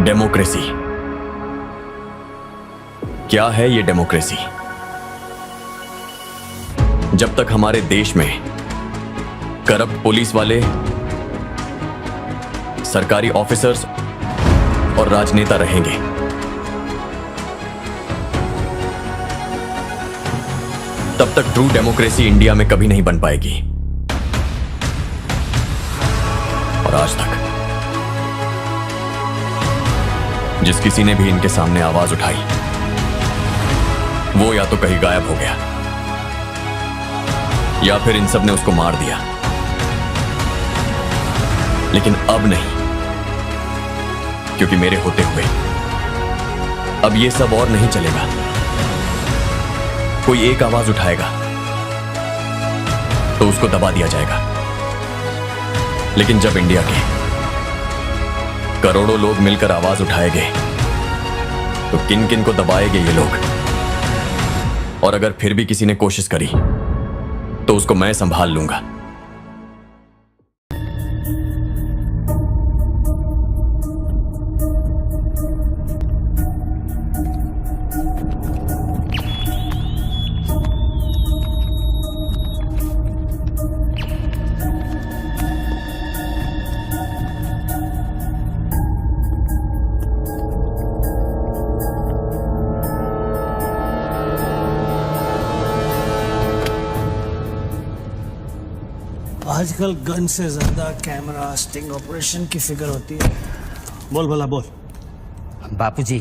Democracy. क्या है ये डेमोक्रेसी? जब तक हमारे देश में करप्ट पुलिस वाले, सरकारी ऑफिसर्स और राजनेता रहेंगे, तब तक ट्रू डेमोक्रेसी इंडिया में कभी नहीं बन पाएगी। और आज तक जिस किसी ने भी इनके सामने आवाज उठाई, वो या तो कहीं गायब हो गया या फिर इन सब ने उसको मार दिया। लेकिन अब नहीं, क्योंकि मेरे होते हुए अब ये सब और नहीं चलेगा। कोई एक आवाज उठाएगा तो उसको दबा दिया जाएगा। लेकिन जब इंडिया के करोड़ों लोग मिलकर आवाज उठाएंगे तो किन किन को दबाएंगे ये लोग। और अगर फिर भी किसी ने कोशिश करी तो उसको मैं संभाल लूंगा। आजकल गन से ज्यादा कैमरा स्टिंग ऑपरेशन की फिक्र होती है। बोल भला बोल। बापूजी,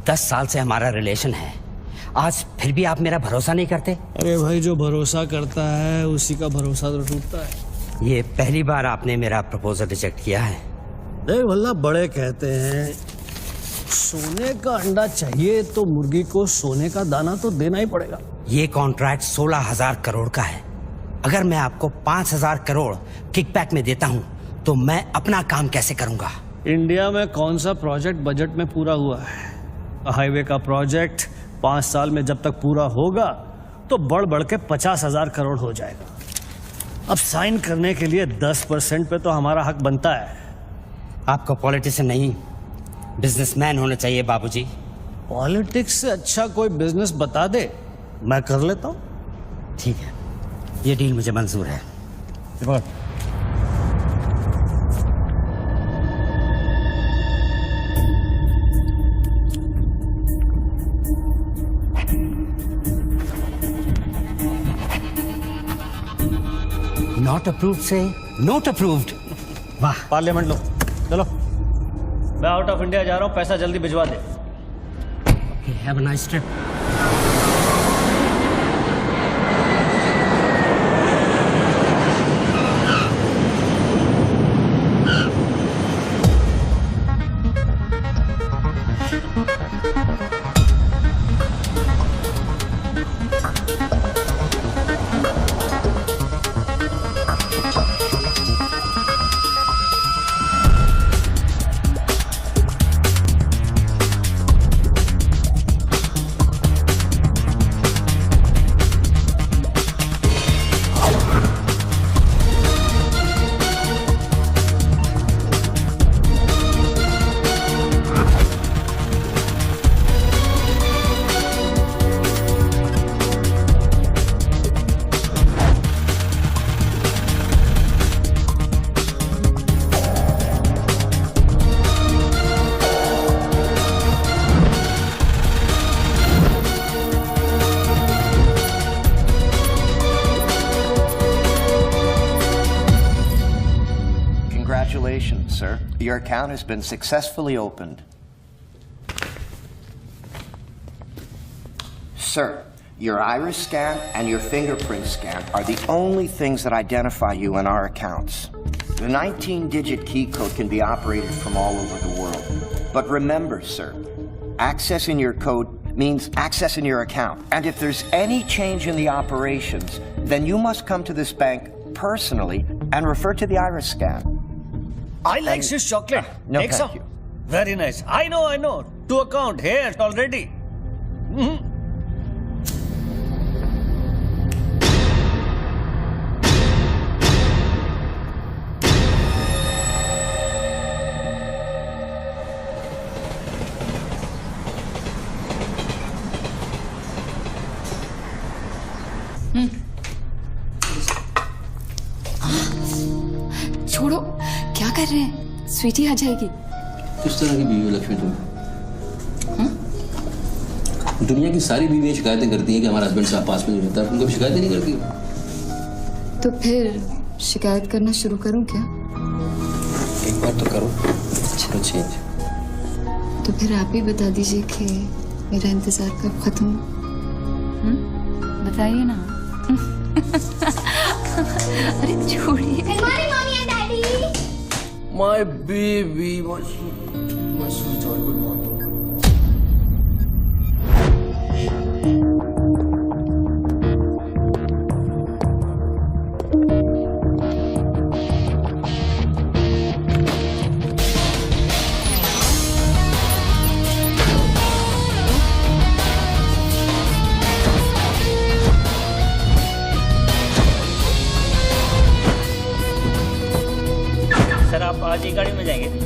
10 साल से हमारा रिलेशन है, आज फिर भी आप मेरा भरोसा नहीं करते? अरे भाई, जो भरोसा करता है उसी का भरोसा तो टूटता है। ये पहली बार आपने मेरा प्रपोजल रिजेक्ट किया है। देख भला, बड़े कहते हैं सोने का अंडा चाहिए तो मुर्गी को सोने का दाना तो देना ही पड़ेगा। ये कॉन्ट्रैक्ट 16,000 करोड़ का है। अगर मैं आपको 5,000 करोड़ किकबैक में देता हूं तो मैं अपना काम कैसे करूंगा? इंडिया में कौन सा प्रोजेक्ट बजट में पूरा हुआ है? हाईवे का प्रोजेक्ट 5 साल में जब तक पूरा होगा तो बढ़ बढ़ के 50,000 करोड़ हो जाएगा। अब साइन करने के लिए 10% पे तो हमारा हक बनता है। आपको पॉलिटिशियन नहीं, बिजनेसमैन होना चाहिए बाबूजी। पॉलिटिक्स से अच्छा कोई बिजनेस बता दे, मैं कर लेता हूं। ठीक है, ये डील मुझे मंजूर है। नॉट अप्रूव्ड से नॉट अप्रूव्ड। वाह। पार्लियामेंट लो, चलो। मैं आउट ऑफ इंडिया जा रहा हूं, पैसा जल्दी भिजवा दे। Have a nice trip. Congratulations, sir. Your account has been successfully opened. Sir, your iris scan and your fingerprint scan are the only things that identify you in our accounts. The 19-digit key code can be operated from all over the world. But remember, sir, accessing your code means accessing your account. And if there's any change in the operations, then you must come to this bank personally and refer to the iris scan. I like Swiss chocolate. No, Take thank some. you. Very nice. I know. To account here already. Sweetie आ जाएगी। किस तरह की बीवी हो लक्ष्मी तुम? दुनिया की सारी बीवियां शिकायतें करती हैं कि हमारा हस्बैंड साहब पास में नहीं रहता, तुम कभी शिकायतें नहीं करती हो? तो फिर शिकायत करना शुरू करूं क्या? एक बार तो करो, चलो चेंज। तो फिर आप ही बता दीजिए कि मेरा इंतजार कब खत्म हो। बताइए ना। अरे छोड़िए। My baby, my sweet Joy, good morning. Sir आप आज ही गाड़ी में जाएंगे?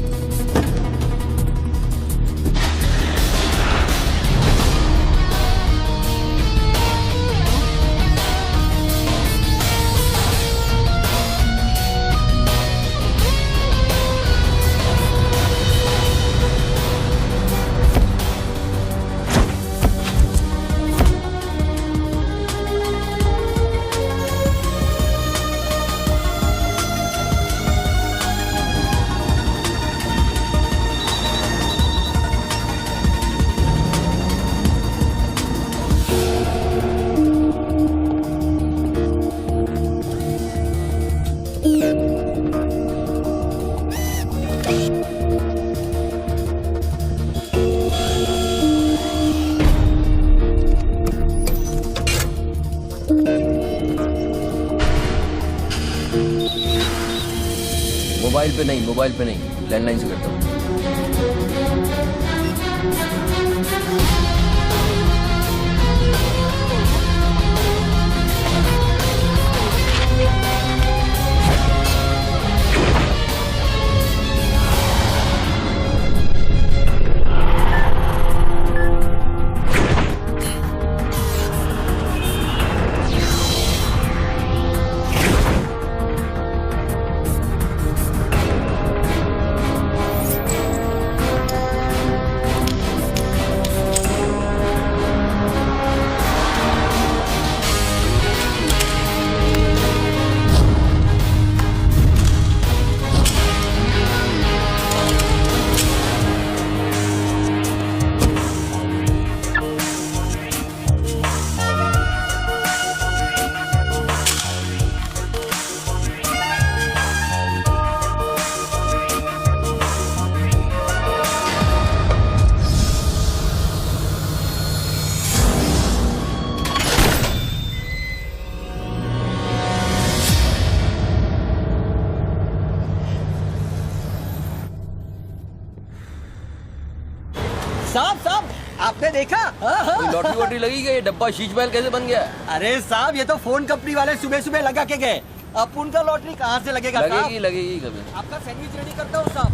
मोबाइल पे नहीं, लैंडलाइन से करता हूँ। साहब आपने देखा? लॉटरी वॉटरी लगी गई, डब्बा शीश महल कैसे बन गया? अरे साहब ये तो फोन कंपनी वाले सुबह सुबह लगा के गए। अब उनका लॉटरी कहाँ से लगेगा? लगेगी कभी। आपका सैंडविच रेडी करता हूँ साहब।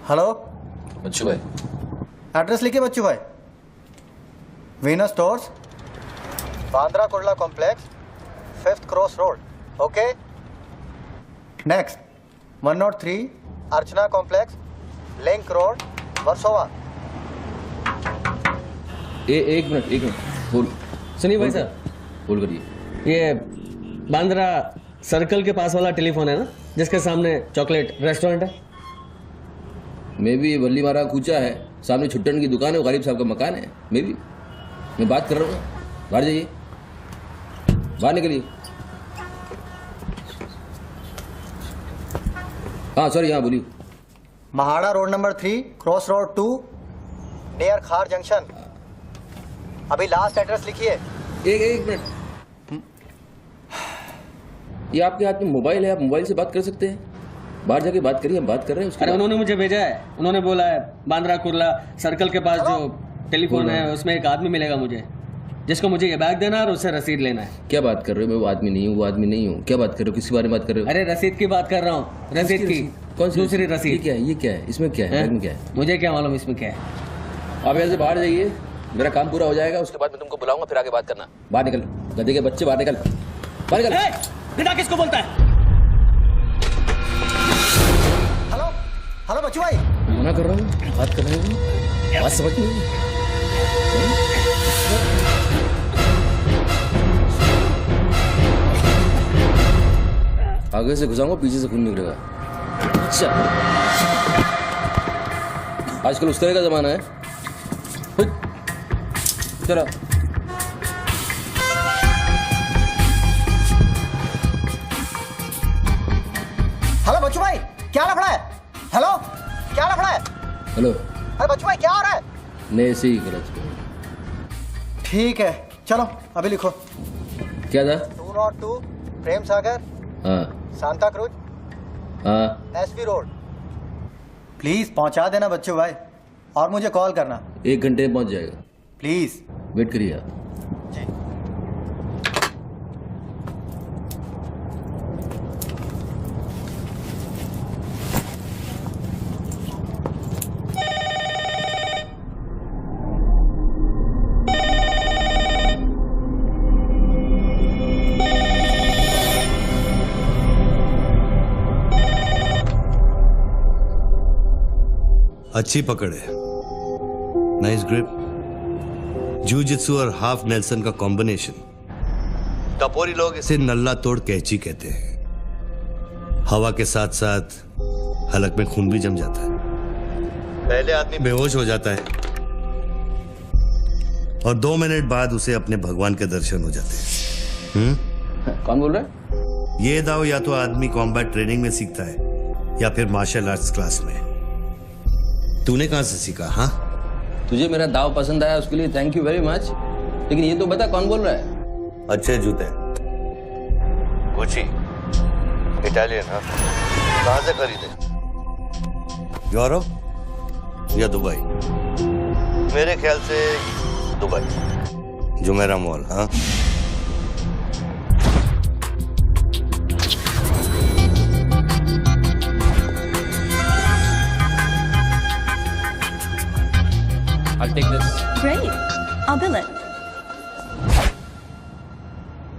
हेलो बच्चू भाई, एड्रेस लिखिए बच्चू भाई। Venus stores, Bandra Kurla complex, 5th cross road. Okay next 103 अर्चना कॉम्प्लेक्स, लिंक रोड, वर्सोवा। एक मिनट बोल। सुनिए भाई साहब, बोल करिए। ये बांद्रा सर्कल के पास वाला टेलीफोन है ना, जिसके सामने चॉकलेट रेस्टोरेंट है? मे भी वल्ली मारा कूचा है, सामने छुट्टन की दुकान है, वो गालिब साहब का मकान है। मे भी मैं बात कर रहा हूँ, बाहर जाइए, बाहर निकलिए। हाँ सॉरी, हाँ बोलिए। MHADA road number 3 cross road 2 near खार जंक्शन। अभी लास्ट एड्रेस लिखिए। एक मिनट, ये आपके हाथ में मोबाइल है, आप मोबाइल से बात कर सकते हैं। बाहर जाके बात करिए, हम बात कर रहे हैं। अरे उन्होंने मुझे भेजा है, उन्होंने बोला है बांद्रा कुर्ला सर्कल के पास जो टेलीफोन है उसमें एक आदमी मिलेगा मुझे, जिसको मुझे ये बैग देना है और उससे रसीद लेना है। क्या बात कर रहे हो? मैं वो आदमी नहीं हूँ, क्या बात कर रहे हो? किसी बारे में बात कर रहे हो? अरे रसीद की बात कर रहा हूँ, रसीद की। कौन सी दूसरी रसीद। ये क्या है? ये क्या है? इसमें क्या है? बैग में क्या है? मुझे क्या मालूम इसमें क्या है। आप यहाँ से बाहर जाइए, मेरा काम पूरा हो जाएगा, उसके बाद मैं तुमको बुलाऊंगा, फिर आगे बात करना। बाहर निकल, गधे के बच्चे, बाहर निकल, बाहर निकल। गधा किसको बोलता है? हेलो हेलो बच्चू भाई, मना कर रहा हूँ, बात कर रहे हो, बात समझ नहीं। आगे से घुसाऊंगा, पीछे से खून निकलेगा। चल, आजकल उस तरह का जमाना है। चलो, हेलो बच्चू भाई, क्या लफड़ा है? हेलो, क्या लफड़ा है? हेलो, अरे बच्चू भाई क्या हो रहा है? नहीं से ही गलत। ठीक है, चलो अभी लिखो। क्या था? 202 प्रेम सागर, हाँ सांता क्रूज, हाँ, एसबी रोड। प्लीज पहुंचा देना बच्चू भाई, और मुझे कॉल करना 1 घंटे में पहुंच जाएगा। प्लीज। वेट करिए आप। जी। अच्छी पकड़ है, नाइस ग्रिप। जूजित्सु और हाफ नेल्सन का कॉम्बिनेशन। टपोरी लोग इसे नल्ला तोड़ कैची कहते हैं। हवा के साथ साथ हलक में खून भी जम जाता है। पहले आदमी बेहोश हो जाता है और 2 मिनट बाद उसे अपने भगवान के दर्शन हो जाते हैं। कौन बोल रहा है? ये दाव या तो आदमी कॉम्बैट ट्रेनिंग में सीखता है या फिर मार्शल आर्ट्स क्लास में। तूने कहां से सीखा? हाँ, तुझे मेरा दाव पसंद आया, उसके लिए थैंक यू वेरी मच। लेकिन ये तो बता कौन बोल रहा है? अच्छे जूते, गुची, इटालियन। हाँ, कहां से खरीदे? यूरोप या दुबई? मेरे ख्याल से दुबई, जुमेरा मॉल। हाँ, I'll take this. Great. I'll bill it.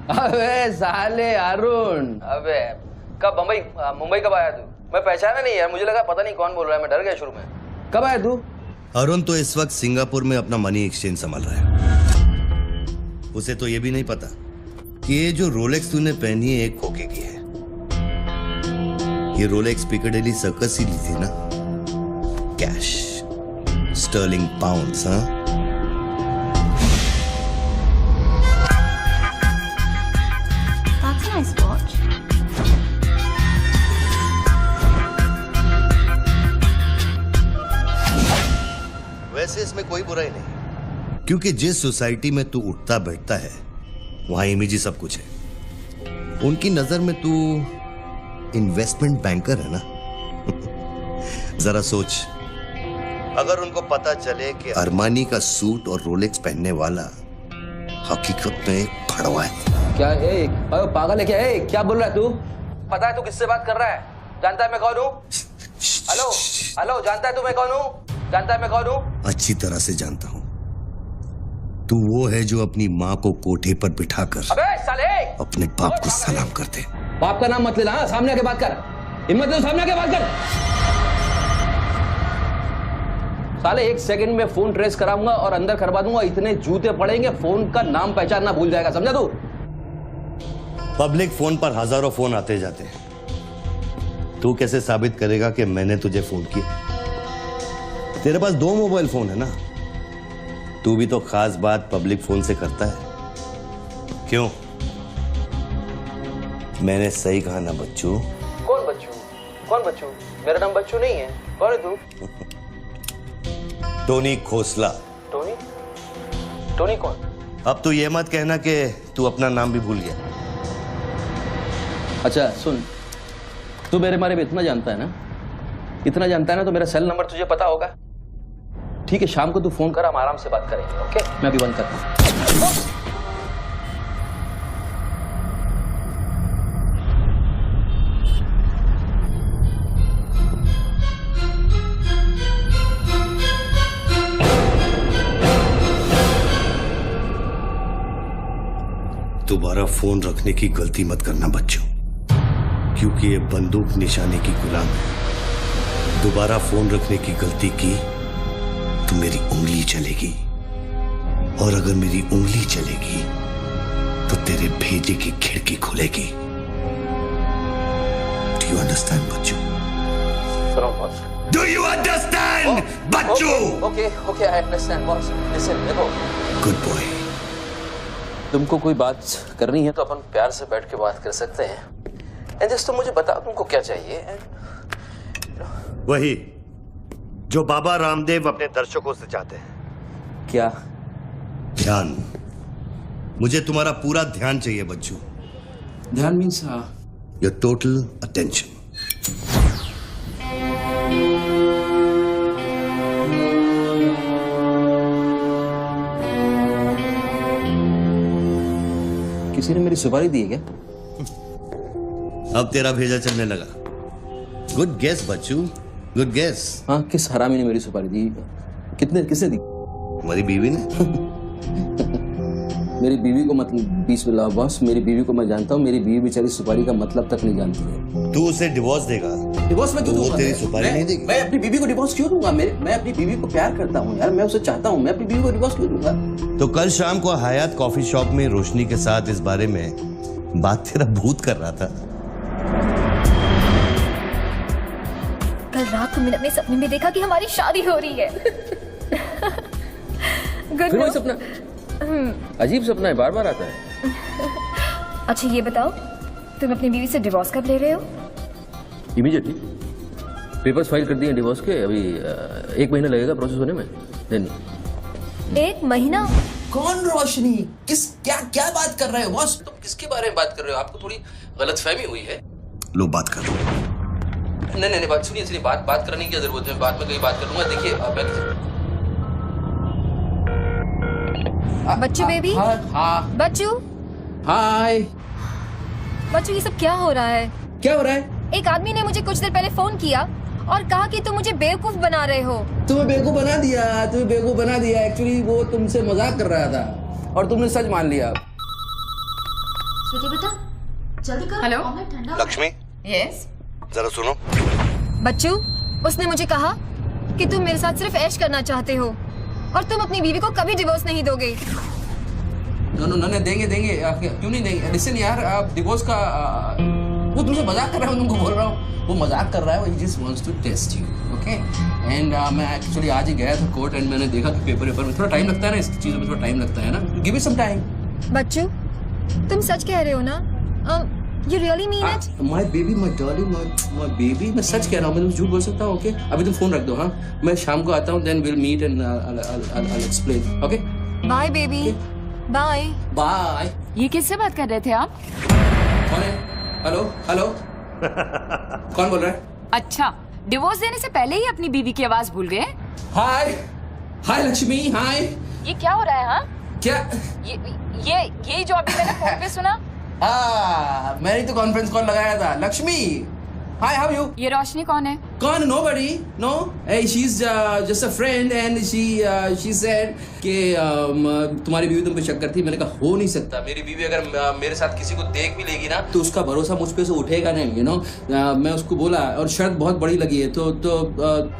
अबे साले अरुण, अबे कब मुंबई कब आया तू? मैं पहचाना नहीं यार, मुझे लगा पता नहीं कौन बोल रहा है, मैं डर गया शुरू में। कब आया तू? अरुण तो इस वक्त सिंगापुर में अपना मनी एक्सचेंज संभाल रहा है। उसे तो ये भी नहीं पता कि ये जो रोलेक्स तूने पहनी है एक खोखे की है। ये रोलेक्स पिकाडेली सर्कस ही ली थी ना? Cash, sterling pounds. हाँ, That's a nice watch. वैसे इसमें कोई बुराई नहीं, क्योंकि जिस सोसाइटी में तू उठता बैठता है वहां इमेज ही सब कुछ है। उनकी नजर में तू इन्वेस्टमेंट बैंकर है ना? जरा सोच, अगर उनको पता चले कि अरमानी का सूट और रोलेक्स पहनने वाला हकीकत में एक भड़वा है। क्या है? पागल है क्या? क्या बोल रहा है तू? पता है तू किससे बात कर रहा है? जानता है मैं कौन हूँ? हेलो हेलो, जानता है तू मैं कौन हूँ? जानता है मैं कौन हूँ? अच्छी तरह से जानता हूं। तू वो है जो अपनी माँ को कोठे पर बिठाकर अबे साले अपने बाप को सलाम करते। बाप का नाम मत लेना, हाँ? सामने आके बात कर, हिम्मत है तो सामने आके बात कर। साले 1 सेकंड में फोन ट्रेस कराऊंगा और अंदर करवा दूंगा, इतने जूते पड़ेंगे फोन का नाम पहचानना भूल जाएगा, समझा तू? पब्लिक फोन पर हजारों फोन आते जाते हैं। तू कैसे साबित करेगा कि मैंने तुझे फोन किया? तेरे पास 2 मोबाइल फोन है ना? तू भी तो खास बात पब्लिक फोन से करता है, क्यों? मैंने सही कहा ना बच्चू? कौन बच्चू? कौन बच्चू? मेरा नाम बच्चू नहीं है। कौन है तू? टोनी खोसला। टोनी? टोनी कौन? अब तू ये मत कहना कि तू अपना नाम भी भूल गया। अच्छा सुन, तू मेरे बारे में इतना जानता है ना, इतना जानता है ना, तो मेरा सेल नंबर तुझे पता होगा। ठीक है, शाम को तू फोन कर, हम आराम से बात करेंगे। ओके, मैं अभी बंद करता हूँ। दोबारा फोन रखने की गलती मत करना बच्चों, क्योंकि ये बंदूक निशाने की गुलाम है। दोबारा फोन रखने की गलती की तो मेरी उंगली चलेगी, और अगर मेरी उंगली चलेगी तो तेरे भेजे की खिड़की खुलेगी। Do you understand, बच्चों? Do you understand, बच्चों? Okay, I understand, boss. Listen, देखो। Good boy. तुमको कोई बात करनी है तो अपन प्यार से बैठ के बात कर सकते हैं। एंड जस्ट तुम मुझे बताओ तुमको क्या चाहिए। वही जो बाबा रामदेव अपने दर्शकों से चाहते हैं। क्या? ध्यान। मुझे तुम्हारा पूरा ध्यान चाहिए बच्चों। ध्यान मीन्स योर टोटल अटेंशन। किसी ने मेरी सुपारी दी है क्या? अब तेरा भेजा चलने लगा। गुड गेस बच्चू, गुड गेस। हाँ, किस हरामी ने मेरी सुपारी दी? किसने दी? तुम्हारी बीवी ने। मेरी बीवी को मतलब 20 मिला बॉस। मेरी बीवी को मैं जानता हूँ। मेरी बीवी बेचारी सुपारी का मतलब तक नहीं जानती है। तू उसे डिवोर्स देगा? डिवोर्स में क्यों दूंगा? वो तेरी सुपारी नहीं देगी। मैं अपनी बीवी को डिवोर्स क्यों दूंगा? मैं अपनी बीवी को प्यार करता हूँ यार, मैं उसे चाहता हूँ। मैं अपनी बीवी को डिवोर्स क्यों दूंगा? तो कल शाम को हयात कॉफी शॉप में रोशनी के साथ इस बारे में बात तेरा भूत कर रहा था। कल रात को मैंने अपने सपने में देखा कि हमारी शादी हो रही है। फिर वही सपना? अजीब सपना है, बार बार आता है। अच्छा ये बताओ, तुम अपनी बीवी से डिवोर्स कब ले रहे हो? इमीडिएटली। पेपर्स फाइल कर दिए डिवोर्स के। अभी 1 महीना लगेगा प्रोसेस होने में। देन 1 महीना? कौन रोशनी? क्या बात कर रहे हो बॉस? तुम किसके बारे में बात कर रहे हो? आपको थोड़ी गलतफहमी हुई है। लो बात कर। नहीं, बात सुनिए। बात करने की क्या जरूरत है? बाद में कहीं बात कर लूंगा। देखिए बच्चू बेबी। हाँ। बच्चू। हाय। बच्चू ये सब क्या हो रहा है? क्या हो रहा है? एक आदमी ने मुझे कुछ देर पहले फोन किया और कहा कि तुम मुझे बेवकूफ बना रहे हो। तुम्हें बेवकूफ बना दिया। एक्चुअली वो तुमसे मजाक कर रहा था और तुमने सच मान लिया। बेटा जल्दी करो। हेलो लक्ष्मी। यस। जरा सुनो। बच्चू, उसने मुझे कहा कि तुम मेरे साथ सिर्फ ऐश करना चाहते हो और तुम अपनी बीवी को कभी डिवोर्स नहीं दोगे। नहीं देंगे। क्यों नहीं देंगे? लिसन यार, आप डिवोर्स का वो तुमसे मजाक कर रहा है। तुमको बोल रहा हूँ, वो मजाक कर रहा है। वो just wants to test you, okay? And मैं एक्चुअली आज ही गया था कोर्ट एंड मैंने देखा कि पेपर में थोड़ा टाइम लगता है ना, इस चीजों में थोड़ा टाइम लगता है ना। Give it some time. बच्चू, तुम सच कह रहे हो ना? You really mean it? My baby, my darling, my baby. मैं सच कह रहा हूँ। मैं झूठ बोल सकता हूँ, ओके? अभी तुम फोन रख दो, हाँ? मैं शाम को आता हूँ, then we'll meet and I'll explain, okay? Bye baby. Bye. Bye. ये किससे बात कर रहे थे आप? कौन है? हेलो कौन बोल रहा है? अच्छा, डिवोर्स देने से पहले ही अपनी बीवी की आवाज भूल गए? हाय लक्ष्मी, हाय। ये क्या हो रहा है? हाँ, क्या ये जो अभी मैंने फोन पे सुना। मैंने तो कॉन्फ्रेंस कॉल लगाया था। Lakshmi, hi, how you? ये रोशनी कौन है? कौन? Nobody, no. She is just a friend and she said कि तुम्हारी बीवी तुम पे शक करती है। मैंने कहा हो नहीं सकता। मेरी बीवी अगर मेरे साथ किसी को देख भी लेगी ना तो उसका भरोसा मुझ पे से उठेगा नहीं, यू नो। मैं उसको बोला और शर्त बहुत बड़ी लगी है तो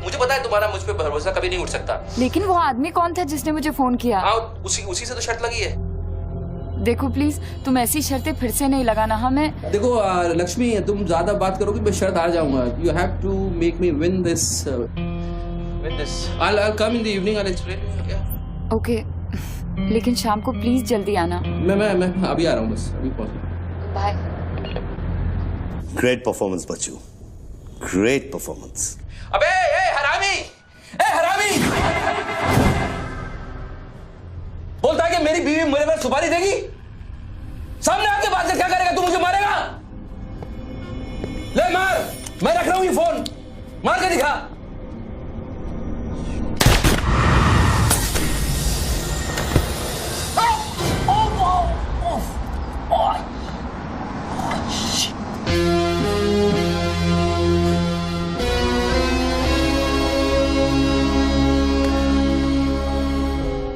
मुझे पता है तुम्हारा मुझ पे भरोसा कभी नहीं उठ सकता। लेकिन वो आदमी कौन था जिसने मुझे फोन किया? उसी से तो शर्त लगी है। देखो प्लीज, तुम ऐसी शर्तें फिर से नहीं लगाना। हमें देखो लक्ष्मी, तुम ज्यादा बात करोगे मैं शर्त हार जाऊंगा। You have to make me win this. I'll come in the evening, I'll explain. Yeah. Okay, लेकिन शाम को प्लीज जल्दी आना। मैं अभी आ रहा हूँ, बस अभी पहुंच। बाय। ग्रेट परफॉर्मेंस बच्चू, ग्रेट परफॉर्मेंस। अबे हरामी, बोलता है कि मेरी बीवी मेरे पर सुपारी देगी। सामने आके बात कर, क्या करेगा तू? मुझे मारेगा? ले मार, मैं रख रहा हूं ये फोन, मार के दिखा।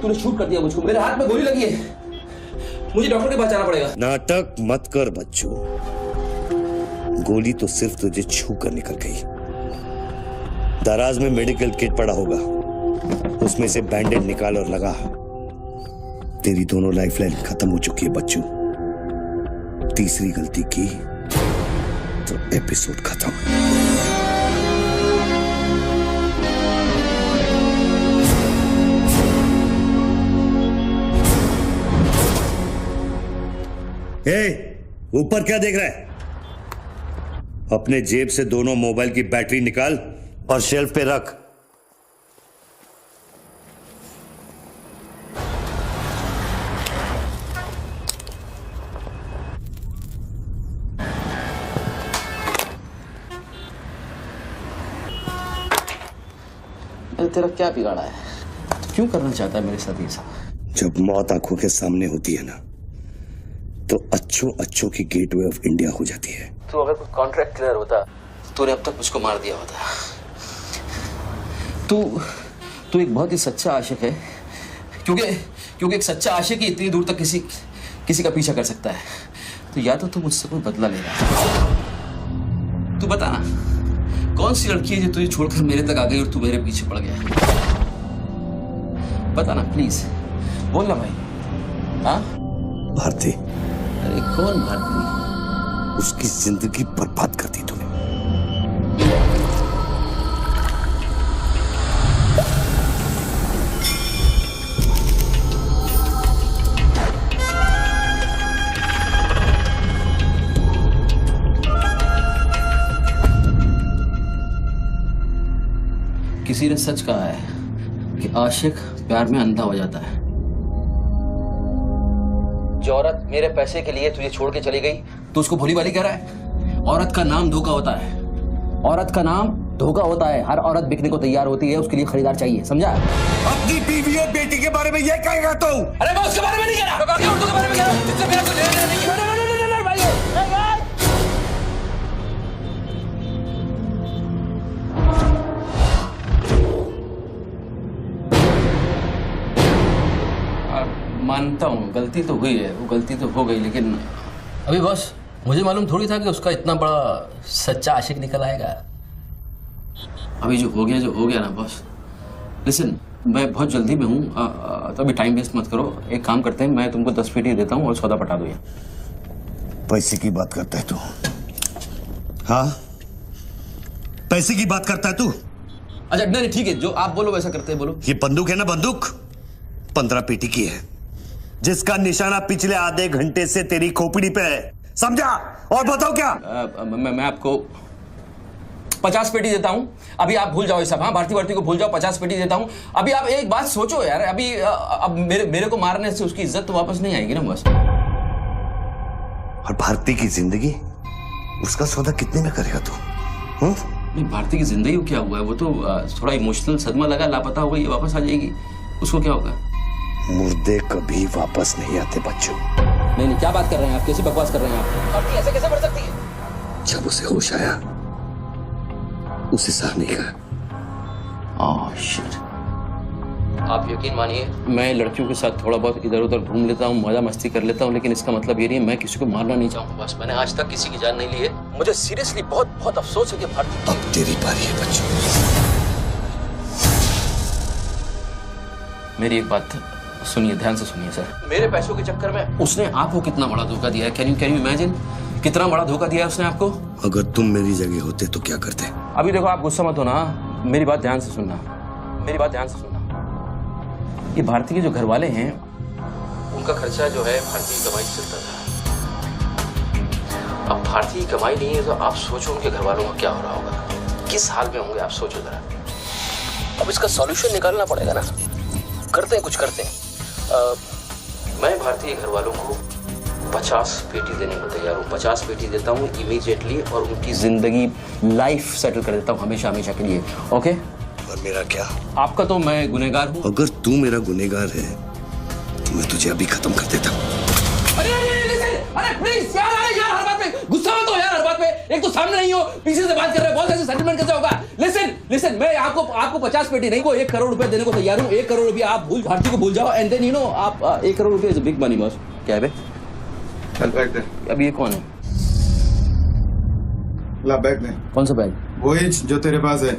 तूने शूट कर दिया मुझको। मेरे हाथ में गोली लगी है। मुझे डॉक्टर के पास जाना पड़ेगा। नाटक मत कर बच्चू, गोली तो सिर्फ तुझे छू कर निकल गई। दराज में मेडिकल किट पड़ा होगा, उसमें से बैंडेज निकाल और लगा। तेरी दोनों लाइफलाइन खत्म हो चुकी है बच्चू। तीसरी गलती की तो एपिसोड खत्म। ऊपर क्या देख रहा है? अपने जेब से दोनों मोबाइल की बैटरी निकाल और शेल्फ पे रख। तेरा क्या बिगाड़ा है? क्यों करना चाहता है मेरे साथ ये सब? जब मौत आंखों के सामने होती है ना, तो अच्छों की गेटवे ऑफ इंडिया हो जाती है। तो अगर कोई कॉन्ट्रैक्ट क्लियर होता तो तूने अब तक मुझको मार दिया होता। तू एक बहुत ही सच्चा आशिक है, क्योंकि एक सच्चा आशिक ही इतनी दूर तक किसी का पीछा कर सकता है। तो या तो तू मुझसे कोई बदला ले रहा है। तू बता ना, कौन सी लड़की है जो तुझे छोड़कर मेरे तक आ गई और तू मेरे पीछे पड़ गया? बता ना प्लीज, बोल ना भाई। हाँ भारती। अरे कौन भारती? उसकी जिंदगी बर्बाद कर दी तूने। किसी ने सच कहा है कि आशिक प्यार में अंधा हो जाता है। जो औरत मेरे पैसे के लिए तुझे छोड़ के चली गई, तो उसको भोली भाली कह रहा है? औरत का नाम धोखा होता है। औरत का नाम धोखा होता है। हर औरत बिकने को तैयार होती है, उसके लिए खरीदार चाहिए, समझा? अपनी बीवी और बेटी के बारे में ये कहेगा तू? अरे मैं उसके बारे में नहीं कह रहा, औरतों के बारे में कह रहा हूं, जिससे मेरा कोई लेना नहीं है। मानता हूँ गलती तो हुई है, वो गलती तो हो गई, लेकिन अभी बॉस मुझे मालूम थोड़ी था कि उसका इतना बड़ा सच्चा आशिक निकल आएगा। अभी जो हो गया ना बॉस। लिसन, मैं बहुत जल्दी में हूँ, तो अभी टाइम वेस्ट मत करो। एक काम करते हैं, मैं तुमको 10 पेटी देता हूँ और सौदा पटा दो। ये पैसे की बात करता है तू? हाँ, पैसे की बात करता है तू? अच्छा नहीं ठीक है, जो आप बोलो वैसा करते हैं, बोलो। ये बंदूक है ना, बंदूक 15 पेटी की है, जिसका निशाना पिछले आधे घंटे से तेरी खोपड़ी पे है, समझा? और बताओ क्या? मैं आपको 50 पेटी देता हूं। अभी आप भूल जाओ ये सब। हाँ, भारती को भूल जाओ, 50 पेटी देता हूं। अभी आप एक बात सोचो यार, अभी अब मेरे को मारने से उसकी इज्जत तो वापस नहीं आएगी ना बस। और भारती की जिंदगी, उसका सौदा कितने में करेगा तू? नहीं, भारती की जिंदगी को क्या हुआ है? वो तो थोड़ा इमोशनल सदमा लगा, लापता हो गई, वापस आ जाएगी। उसको क्या होगा? मुर्दे कभी वापस नहीं आते बच्चों। नहीं, क्या बात कर रहे हैं आप? कैसी बकवास कर रहे हैं आप? भारती ऐसे कैसे मर सकती है? जब उसे होश आया, उसे सहने का। Oh shit. आप यकीन मानिए, मैं लड़कियों के साथ थोड़ा बहुत इधर उधर घूम लेता हूँ, मजा मस्ती कर लेता हूँ, लेकिन इसका मतलब ये नहीं है मैं किसी को मारना नहीं चाहूँगा। बस मैंने आज तक किसी की जान नहीं ली है। मुझे सीरियसली बहुत अफसोस है कि भारती। अब तेरी बारी है बच्चों। मेरी एक बात सुनिए, ध्यान से सुनिए सर। मेरे पैसों के चक्कर में उसने आपको कितना बड़ा धोखा दिया है? कैन यू इमेजिन कितना बड़ा धोखा दिया है उसने आपको? अगर तुम मेरी जगह होते तो क्या करते? अभी देखो, आप गुस्सा मत हो ना, मेरी बात ध्यान से सुनना, मेरी बात ध्यान से सुनना। ये भारती के जो घर वाले हैं, उनका खर्चा जो है भारती की कमाई से चलता था। अब भारती की कमाई नहीं है, तो आप सोचो उनके घर वालों का क्या हो रहा होगा, किस हाल में होंगे, आप सोचो जरा। अब इसका सॉल्यूशन निकालना पड़ेगा ना। करते हैं, कुछ करते हैं। मैं भारतीय घर वालों को 50 पेटी देने को तैयार हूँ। 50 पेटी देता हूँ इमीडिएटली, और उनकी जिंदगी लाइफ सेटल कर देता हूँ हमेशा के लिए। ओके? और मेरा क्या? आपका तो मैं गुनहगार हूँ। अगर तू मेरा गुनहगार है तो मैं तुझे अभी खत्म कर देता हूँ। अरे प्लीज यार, हर बात पे गुस्सा मत हो यार, हर बात पे। एक तो सामने नहीं हो, पीछे से बात कर रहे हो, बहुत ऐसे सेटलमेंट कैसे होगा? लिसन, मैं आपको 50 पेटी नहीं को 1 करोड़ रुपए देने को तैयार हूँ। 1 करोड़ रुपए आप भारती को भूल जाओ एंड देन आप 1 करोड़ रुपए is a big money boss. क्या है बे? चल बैग दे। अब ये कौन है? ला बैग दे। कौन सा बैग? वही जो तेरे पास है।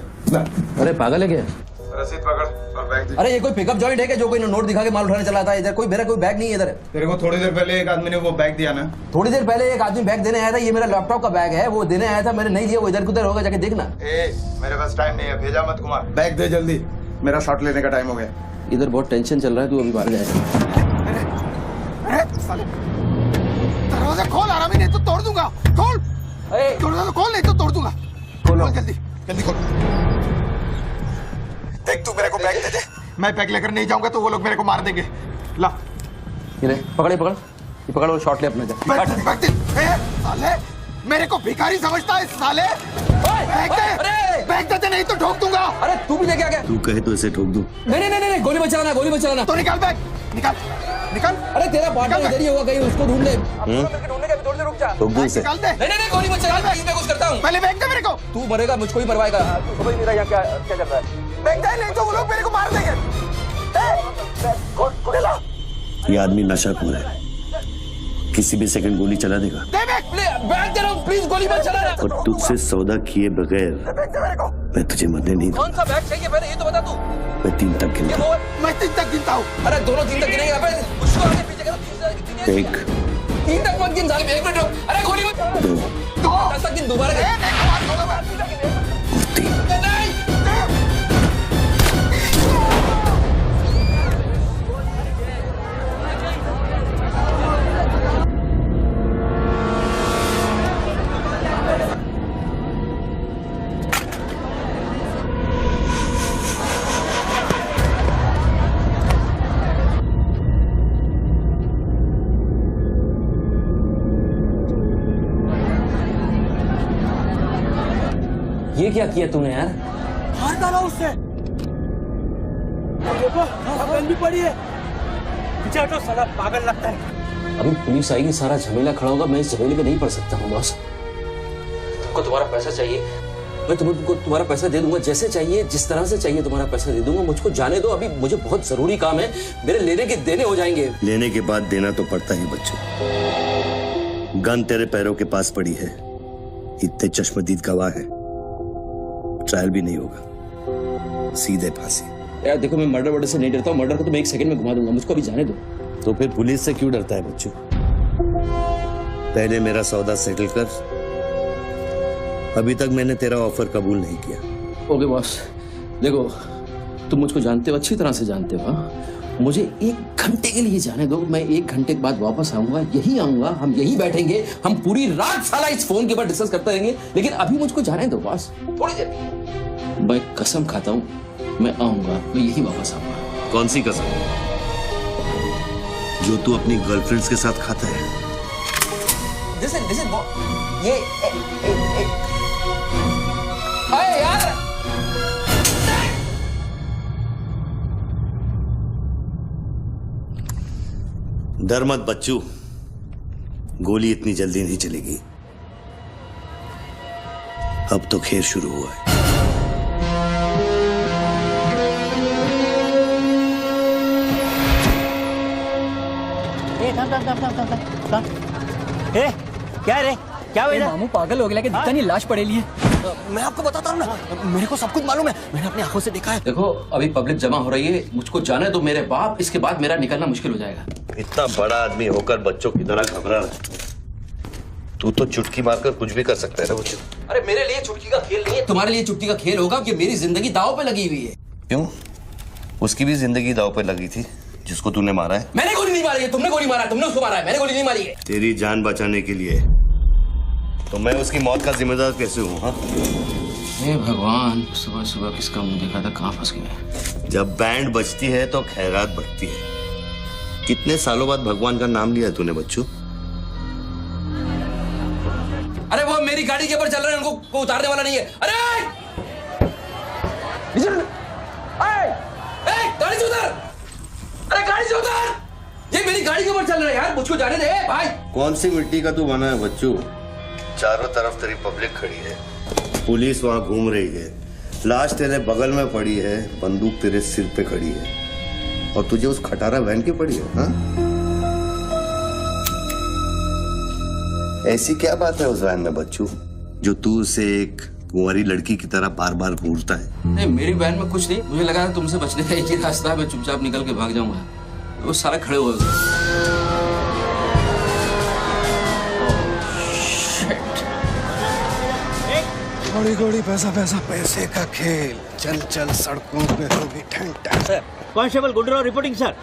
अरे पागल है क्या? रसीद पकड़ और बैग दे। अरे ये कोई पिकअप जॉइंट है क्या जो कोई नोट दिखा के माल उठाने चला था? इधर मेरा कोई बैग नहीं है इधर। तेरे को थोड़ी देर पहले एक आदमी ने वो बैग दिया ना? थोड़ी देर पहले एक आदमी बैग देने आया था। ये मेरा लैपटॉप का बैग है, वो देने आया था, मैंने नहीं दिया। वो इधर उधर होगा, जाके देखना। मेरे पास टाइम नहीं है, भेजा मत कुमार। बैग दे जल्दी, मेरा शॉट लेने का टाइम हो गया। इधर बहुत टेंशन चल रहा है, तू अभी बाहर जाएगा। दरवाजा खोल आराम, नहीं तो तोड़ दूंगा। खोल, दरवाजा खोल, नहीं तो तोड़ दूंगा। खोल जल्दी जल्दी खोल। देख तू मेरे को बैग दे दे, मैं बैग लेकर नहीं जाऊंगा तो वो लोग मेरे को मार देंगे। ला ये ले, पकड़ ये पकड़ और शॉट ले अपना। साले मेरे को भिखारी समझता है साले। बैग दे दे नहीं तो ठोक दूंगा। अरे तू भी लेके आ गया? तू कहे तो इसे ठोक दूं। नहीं, गोली मत चलाना। तो निकाल बैग, निकाल। अरे तेरा पार्टनर इधर ही होगा कहीं, उसको ढूंढ ले। ढूंढने का थोड़ी देर रुक जा। ठोक दूं इसे। निकाल दे। नहीं, गोली मत चला, मैं कुछ करता हूँ। पहले बैग दे मेरे को। तू मरेगा, मुझको ही मरवाएगा। समझ नहीं रहा यहाँ क्या चल रहा है। बैग दे नहीं तो वो लोग मेरे को मार देंगे। ये आदमी नशाखोर है, किसी भी सेकंड गोली चला देगा। बैग दे रहा हूँ, प्लीज गोली मत चलाना। और तुझसे सौदा किए बगैर मैं तुझे मरने नहीं दूंगा। कौन सा बैग चाहिए पहले ये तो बता तू। मैं 3 तक गिनता हूँ। मैं 3 तक गिनता हूँ। अरे दोनों 3 तक गिनेंगे। अबे उसको आगे पीछे कर। 1 3 तक मत गिन साले, 1 मिनट रुक। अरे गोली मत। 2 10 तक गिन दोबारा गिन। 3। ये क्या किया तूने यार? मार डाला उससे। देखो गन भी पड़ी है। पीछे हटो, साला पागल लगता है। अभी पुलिस आएगी, सारा झमेला खड़ा होगा। मैं इस झमेले में नहीं पड़ सकता हूँ बॉस। तुमको तुम्हारा पैसा चाहिए, मैं तुमको तुम्हारा पैसा दे दूंगा। जैसे चाहिए, जिस तरह से चाहिए तुम्हारा पैसा दे दूंगा। मुझको जाने दो, अभी मुझे बहुत जरूरी काम है। मेरे लेने के देने हो जाएंगे। लेने के बाद देना तो पड़ता ही बच्चों। गन तेरे पैरों के पास पड़ी है, इतने चश्मदीद गवाह है। ट्रायल भी नहीं होगा, सीधे फांसी। यार देखो, मैं मर्डर से नहीं डरता हूँ। मर्डर को तो मैं 1 सेकंड में घुमा दूंगा। मुझको अभी जाने दो। तो फिर पुलिस से क्यों डरता है बच्चों? पहले मेरा सौदा सेटल कर। अभी तक मैंने तेरा ऑफर कबूल नहीं किया। ओके बॉस, देखो तुम मुझको जानते हो, अच्छी तरह से जानते हो। हाँ? मुझे 1 घंटे के लिए जाने दो। मैं 1 घंटे के बाद वापस आऊंगा, यही आऊंगा। हम यही बैठेंगे, हम पूरी रात साला इस फोन के ऊपर डिस्कस करते रहेंगे। लेकिन अभी मुझको जाने दो बॉस, थोड़ी देर। मैं कसम खाता हूँ, मैं आऊंगा, मैं यही वापस आऊंगा। कौन सी कसम? जो तू अपनी गर्लफ्रेंड्स के साथ खाता है। Listen, ये अरे यार, डर मत बच्चू, गोली इतनी जल्दी नहीं चलेगी। अब तो खेल शुरू हुआ है। ए, क्या रे? क्या हुआ? मामू पागल हो गया कि दिखता नहीं, लाश पड़ेली है। मैं आपको बताता हूँ ना, मेरे को सब कुछ मालूम है। मैंने अपनी आंखों से देखा है। देखो अभी पब्लिक जमा हो रही है, मुझको जाने दो मेरे बाप। इसके बाद मेरा निकलना मुश्किल हो जाएगा। इतना बड़ा आदमी होकर बच्चों की तरह घबरा रहा है। तू तो चुटकी मारकर कुछ भी कर सकता है ना बच्चों। अरे मेरे लिए चुटकी का खेल नहीं है, तुम्हारे लिए चुटकी का खेल होगा कि मेरी जिंदगी दांव पे लगी हुई है। क्यों? उसकी भी जिंदगी दांव पे लगी थी जिसको तूने मारा है। मैंने गोली नहीं मारी है, तुमने गोली मारा है। तुमने उसको मारा है, मैंने गोली नहीं मारी है। तेरी जान बचाने के लिए तो मैं उसकी मौत का जिम्मेदार कैसे हूँ? हाँ, हे भगवान, सुबह सुबह किसका मुंह देखा था, कहाँ फंस गए। जब बैंड बजती है तो खैरात बढ़ती है। कितने सालों बाद भगवान का नाम लिया तूने बच्चों? अरे वो मेरी गाड़ी के ऊपर चल रहे हैं, उनको उतारने वाला नहीं है। अरे गाड़ी से उतर! अरे गाड़ी से उतर! ये मेरी गाड़ी के ऊपर चल रहा है यार, मुझको जाने दे भाई। कौन सी मिट्टी का तू बना है बच्चों? चारों तरफ तेरी पब्लिक खड़ी है, पुलिस वहां घूम रही है, लाश तेरे बगल में पड़ी है, बंदूक तेरे सिर पे खड़ी है और तुझे उस खटारा वैन की पड़ी है। हाँ, ऐसी क्या बात है उस वैन में बच्चू जो तू उसे एक कुंवारी लड़की की तरह बार बार घूरता है? नहीं, मेरी वैन में कुछ नहीं, मुझे लगा तुमसे बचने का एक ही रास्ता है, मैं चुपचाप निकल के भाग जाऊंगा। वो सारे खड़े हुए घोड़ी घोड़ी पैसा पैसा पैसे का खेल, चल चल सड़कों पे होगी ठन ठन। Sir, constable Gundurao reporting sir.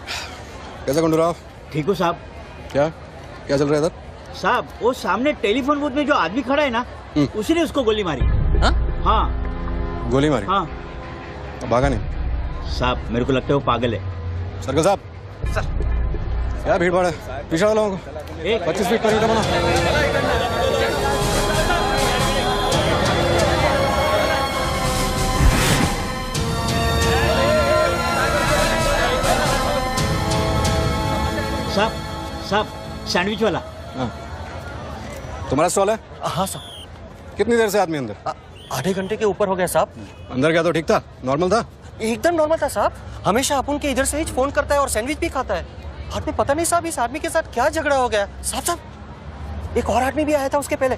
कैसा गुंडूराव? ठीक हो साहब? क्या क्या चल रहा है इधर? साहब, वो सामने टेलीफोन बूथ में जो आदमी खड़ा है ना, उसी ने उसको गोली मारी। हाँ, गोली मारी? हाँ। तो भागा नहीं? साहब, मेरे को लगता है वो पागल है। सर्कल साहब, सर क्या भीड़ भाड़ है, पीछे वाले लोगों को 25 फीट पर यूटा बना। साहब, साहब, सैंडविच वाला। हाँ, तुम्हारा स्टॉल है? हाँ सर। कितनी देर से आदमी अंदर? आधे घंटे के ऊपर हो गया साहब। अंदर गया तो ठीक था, नॉर्मल था? एकदम नॉर्मल था साहब। हमेशा अपन के इधर से ही फोन करता है और सैंडविच भी खाता है। बाद में पता नहीं साहब इस आदमी के साथ क्या झगड़ा हो गया। साहब साहब, एक और आदमी भी आया था उसके पहले।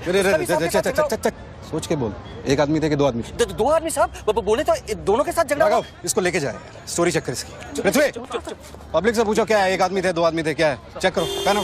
सोच के बोल, एक आदमी थे कि दो आदमी? दो आदमी साहब, बोले तो दोनों के साथ झगड़ा हुआ। इसको लेके जाए, स्टोरी चेक कर इसकी। पृथ्वी, पब्लिक से पूछो क्या है, एक आदमी थे दो आदमी थे, क्या है, चेक करो। पहनो।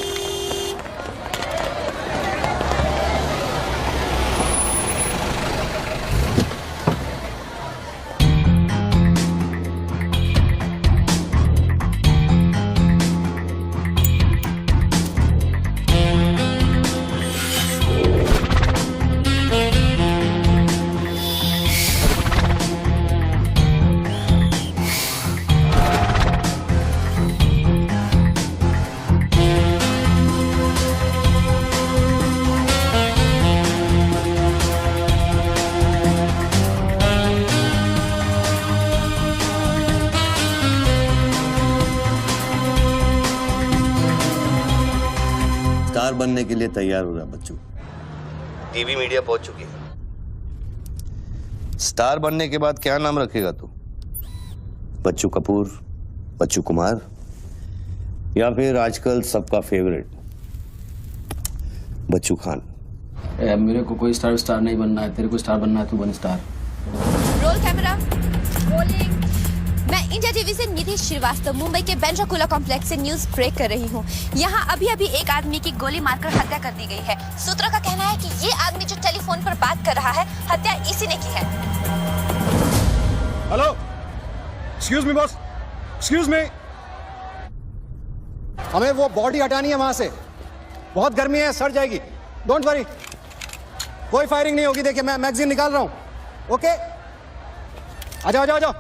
स्टार बनने के लिए तैयार हो रहा बच्चू। टीवी मीडिया पहुंच चुकी है। स्टार बनने के बाद क्या नाम रखेगा तू? बच्चू कपूर, बच्चू कुमार, या फिर आजकल सबका फेवरेट बच्चू खान? मेरे को कोई स्टार नहीं बनना है, तेरे को स्टार बनना है, तू बन स्टार। Roll camera, rolling. मैं इंडिया टीवी से निधि श्रीवास्तव मुंबई के बैंड्रा कुर्ला कॉम्प्लेक्स से न्यूज ब्रेक कर रही हूँ। यहाँ अभी अभी एक आदमी की गोली मारकर हत्या कर दी गई है। सूत्रों का कहना है कि ये आदमी जो टेलीफोन पर बात कर रहा है, हत्या इसी ने की है। Hello, excuse me boss, excuse me, हमें वो बॉडी हटानी है वहां से, बहुत गर्मी है, सड़ जाएगी। डोंट वरी, कोई फायरिंग नहीं होगी। देखिए मैं मैगजीन निकाल रहा हूं। ओके, आ जाओ आ जाओ आ जाओ।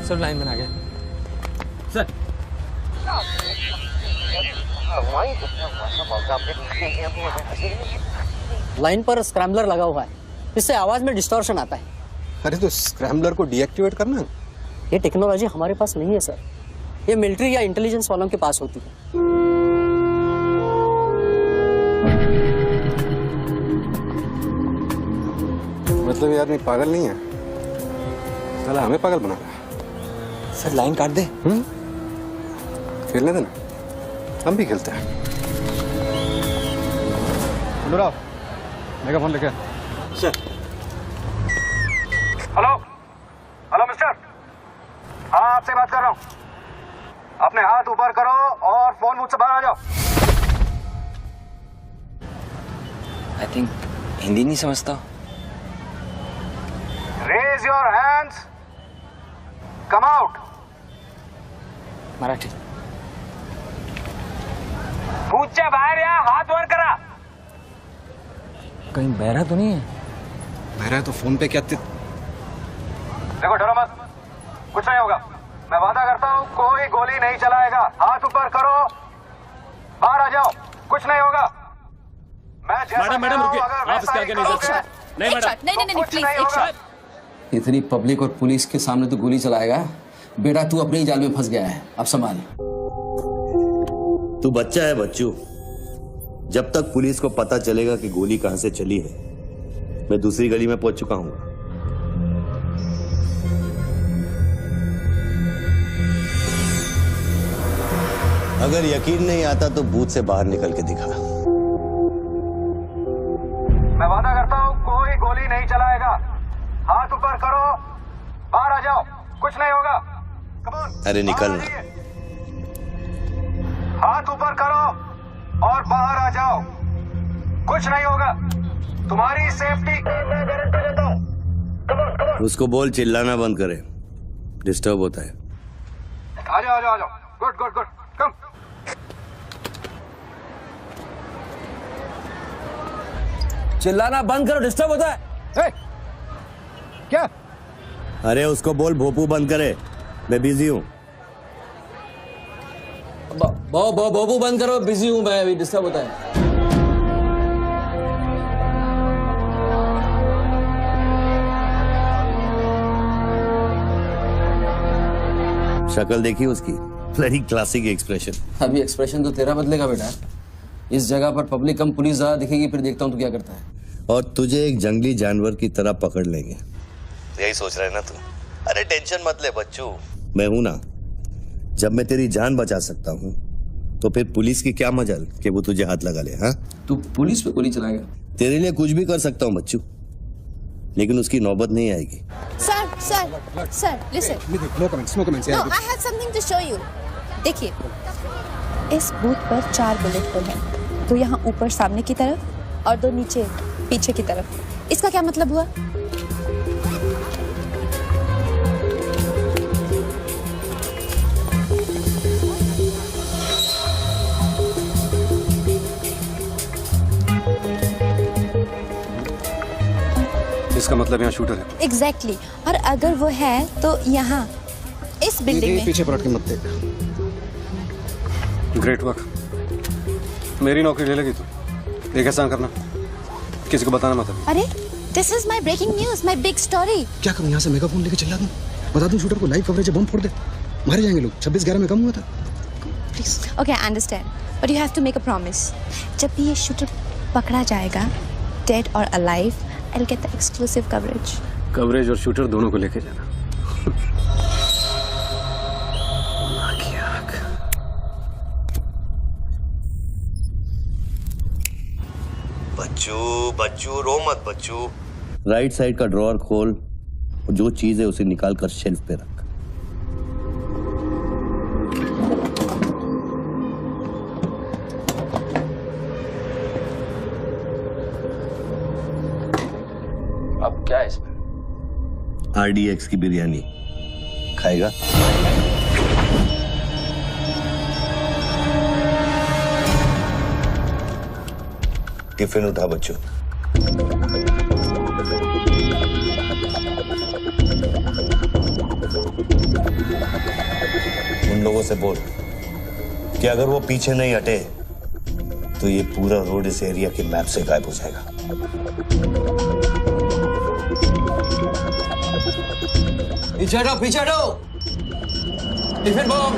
सब लाइन बना गया सर। लाइन पर स्क्रैम्बलर लगा हुआ है, इससे आवाज में डिस्टॉर्शन आता है। अरे तो स्क्रैम्बलर को डीएक्टिवेट करना। ये टेक्नोलॉजी हमारे पास नहीं है सर, ये मिलिट्री या इंटेलिजेंस वालों के पास होती है। मतलब ये आदमी पागल नहीं है, साला हमें पागल बना रहा है। सर लाइन काट दे। खेलने देना, हम भी खेलते हैं। अनुराग, मेगाफोन लेके सर। हेलो हेलो मिस्टर, हाँ आपसे बात कर रहा हूँ। अपने हाथ ऊपर करो और फोन मुझसे बाहर आ जाओ। आई थिंक हिंदी नहीं समझता। Raise your hands, come out. Marathi. पूछा बाहर या हाथ वर करा। कहीं बहरा तो नहीं है? बहरा है तो फोन पे क्या देखो डरो मत, कुछ नहीं होगा। मैं वादा करता हूँ कोई गोली नहीं चलाएगा। हाथ ऊपर करो, बाहर आ जाओ, कुछ नहीं होगा। मैडम रुकिए, आप इसके आगे नहीं जा सकते। नहीं मैडम, नहीं प्लीज एक शॉट। इतनी पब्लिक और पुलिस के सामने तो गोली चलाएगा? बेटा तू अपने ही जाल में फंस गया है, अब संभाल। तू बच्चा है बच्चू। जब तक पुलिस को पता चलेगा कि गोली कहां से चली है, मैं दूसरी गली में पहुंच चुका हूं। अगर यकीन नहीं आता तो बूथ से बाहर निकल के दिखा। मैं वादा करता हूँ कोई गोली नहीं चलाएगा। हाथ ऊपर करो, बाहर आ जाओ, कुछ नहीं होगा। Come on, अरे निकलना। हाथ ऊपर करो और बाहर आ जाओ, कुछ नहीं होगा। तुम्हारी सेफ्टी मैं गारंटी देता हूँ। Come on, come on. उसको बोल चिल्लाना बंद करे, डिस्टर्ब होता है। आ जाओ, आ जाओ, आ जाओ। गुड गुड गुड, कम। चिल्लाना बंद करो, डिस्टर्ब होता है। क्या? अरे उसको बोल भोपू बंद करे, मैं बिजी हूँ। बोबू बंद करो, बिजी हूं मैं, अभी डिस्टर्ब होता है। शक्ल देखी उसकी, वेरी क्लासिक एक्सप्रेशन। अभी एक्सप्रेशन तो तेरा बदलेगा बेटा। इस जगह पर पब्लिक कम, पुलिस ज्यादा दिखेगी, फिर देखता हूँ तू क्या करता है। और तुझे एक जंगली जानवर की तरह पकड़ लेंगे, यही सोच रहा है ना तू? अरे टेंशन मत ले बच्चू, मैं हूं ना। जब मैं तेरी जान बचा सकता हूं तो फिर पुलिस की क्या मजाल कि वो तुझे हाथ लगा ले। हाँ, तू पुलिस पे गोली चलाएगा? तेरे लिए कुछ भी कर सकता हूं बच्चू, लेकिन उसकी नौबत नहीं आएगी। Sir listen. No comments, no comments. No, I have something to show you. देखिए, इस बूथ पर 4 बुलेट होल हैं, 2 यहाँ ऊपर सामने की तरफ और 2 नीचे पीछे की तरफ। इसका क्या मतलब हुआ? इसका मतलब यहाँ शूटर है। एग्जैक्टली। और अगर वो है तो यहाँ इस बिल्डिंग में। पीछे पलट के मत देख। ग्रेट वर्क, मेरी नौकरी ले लेगी तू। एक एहसान करना, किसी को बताना मत। अरे this is my breaking news, my big story. क्या करूँ, यहाँ से मेगाफोन लेके चिल्ला दूं, बता दूं शूटर को लाइव कवरेज है, बम फोड़ दे, मारे जाएंगे लोग। 26/11 में कम हुआ था। Okay, I understand, but you have to make a promise. जब भी ये शूटर पकड़ा जाएगा, डेड और अलाइव, I will get the exclusive coverage. Coverage और शूटर दोनों को लेके जाना। बच्चू रो मत बच्चू। राइट साइड का ड्रॉअर खोल और जो चीज है उसे निकाल कर शेल्फ पे रख। अब क्या है इसमें? RDX की बिरयानी खाएगा? टिफिन उठा बच्चों। उन लोगों से बोल कि अगर वो पीछे नहीं हटे तो ये पूरा रोड इस एरिया के मैप से गायब हो जाएगा। पीछे हटो। Tiffin bomb.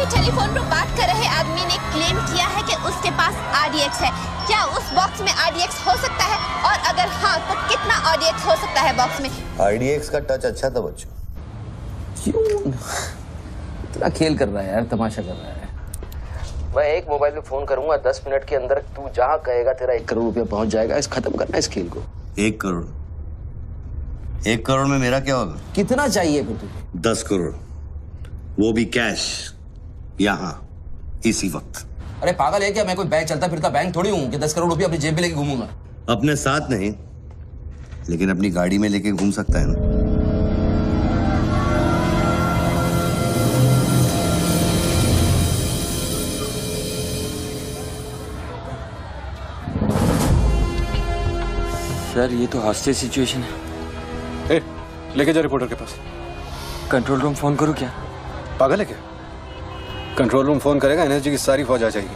टेलीफोन पर बात कर रहे आदमी ने क्लेम किया है कि उसके पास RDX है। क्या उस बॉक्स में RDX हो सकता है? और अगर हाँ तो कितना RDX हो सकता है बॉक्स में? RDX का टच अच्छा था बच्चों। कितना खेल कर रहा है यार, तमाशा कर रहा है। मैं एक मोबाइल पे फोन करूंगा, 10 मिनट के अंदर तू जहां कहेगा तेरा 1 करोड़ रुपया पहुंच जाएगा। इस खत्म करना इस खेल को। 1 करोड़? 1 करोड़ में मेरा क्या होगा? कितना चाहिए फिर तुझे? 10 करोड़, वो भी कैश, यहाँ इसी वक्त। अरे पागल है क्या? मैं कोई बैंक चलता फिरता बैंक थोड़ी हूँ कि 10 करोड़ रुपया अपनी जेब में लेके घूमूंगा। अपने साथ नहीं, लेकिन अपनी गाड़ी में लेके घूम सकता है ना। सर ये तो हॉस्टेज सिचुएशन है। लेके जा रिपोर्टर के पास। कंट्रोल रूम फोन करूं क्या? पागल है क्या? कंट्रोल रूम फोन करेगा, एनएसजी की सारी फौज आ जाएगी।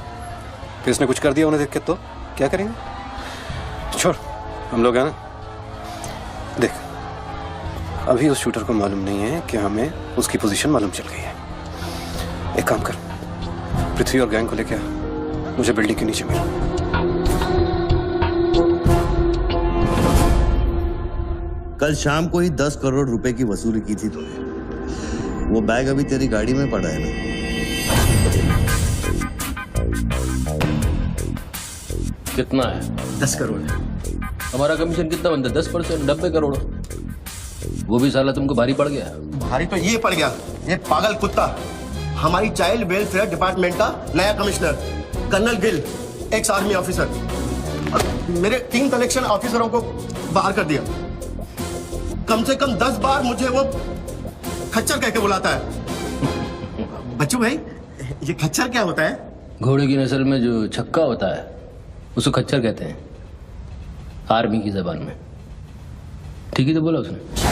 फिर इसने कुछ कर दिया उन्हें देख के तो क्या करेंगे? छोड़, हम लोग हैं ना। देख, अभी उस शूटर को मालूम नहीं है कि हमें उसकी पोजीशन मालूम चल गई है। एक काम कर, पृथ्वी और गैंग को लेके आ, मुझे बिल्डिंग के नीचे मिल। कल शाम को ही 10 करोड़ रुपए की वसूली की थी तूने। वो बैग अभी तेरी गाड़ी में पड़ा है ना? कितना है? 10 करोड़ है। हमारा कमीशन कितना बनता है? 10%, 90 करोड़। वो भी साला तुमको भारी पड़ गया। भारी तो ये पड़ गया, ये पागल कुत्ता हमारी चाइल्ड वेलफेयर डिपार्टमेंट का नया commissioner colonel Gill, ex army officer, और मेरे 3 कलेक्शन ऑफिसरों को बाहर कर दिया। कम से कम 10 बार मुझे वो खच्चर कह के बुलाता है। बच्चू भाई, ये खच्चर क्या होता है? घोड़े की नस्ल में जो छक्का होता है उसको खच्चर कहते हैं, आर्मी की जबान में। ठीक ही तो बोला उसने।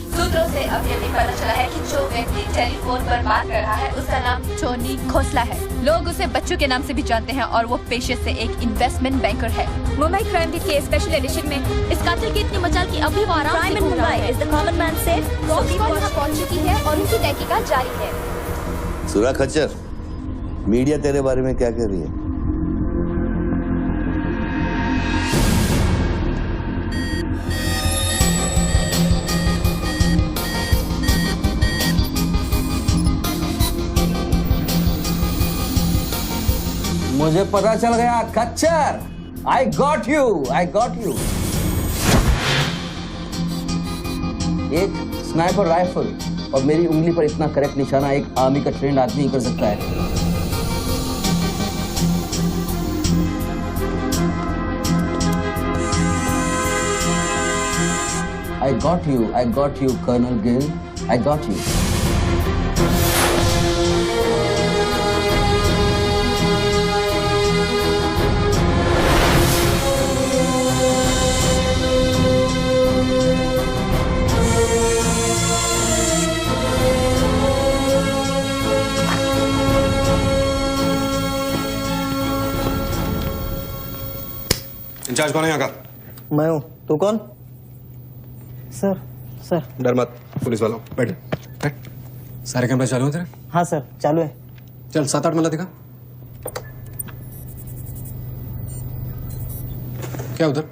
सूत्रों से अभी अभी पता चला है कि जो व्यक्ति टेलीफोन पर बात कर रहा है उसका नाम टोनी खोसला है। लोग उसे बच्चू के नाम से भी जानते हैं और वो पेशे से एक इन्वेस्टमेंट बैंकर है। मुंबई क्राइम बीट के स्पेशल एडिशन में इस कातिल की इतनी मचाल की अभी वो आराम से घूम रहा है। Is the common man safe? पहुंच चुकी है और उनकी तहकीकात जारी है। सुरा खच्चर, मीडिया तेरे बारे में क्या कह रही है? मुझे पता चल गया खच्चर। I got you, I got you. एक स्नाइपर राइफल और मेरी उंगली पर इतना करेक्ट निशाना एक आर्मी का ट्रेंड आदमी ही कर सकता है। I got you, Colonel Gill. I got you. Incharge कौन है यहाँ का? मैं हूँ। तू कौन? Sir, sir. डर मत, पुलिस वालों। बैठ बैठ। सारे कैमरे चालू हैं तेरे? हाँ सर, चालू है। चल 7-8 मला दिखा। क्या उधर?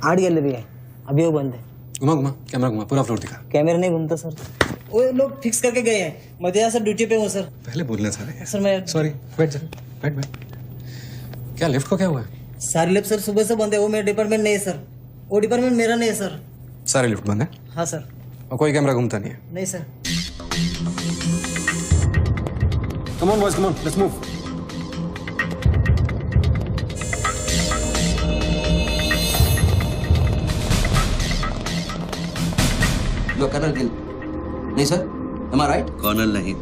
आर्ट गैलरी है, अभी वो बंद है। घुमा घुमा, कैमरा घुमा, पूरा फ्लोर दिखा। कैमरा नहीं घूमता सर, वो लोग फिक्स करके गए हैं। मैं तो यहाँ सर ड्यूटी पे हूँ सर। पहले बोलना सारे। सर मैं सॉरी, बैठ जा, बैठ बैठ। क्या लिफ्ट को क्या हुआ है? सारी लिफ्ट सर सुबह से बंद है। वो मेरा डिपार्टमेंट नहीं है सर, वो डिपार्टमेंट मेरा नहीं है सर। सारे लिफ्ट बंद है? हाँ सर। और कोई कैमरा घूमता नहीं है? नहीं sir. Come on boys, come on, let's move. लो कर्नल गिल। नहीं sir, am I right? Colonel नहीं,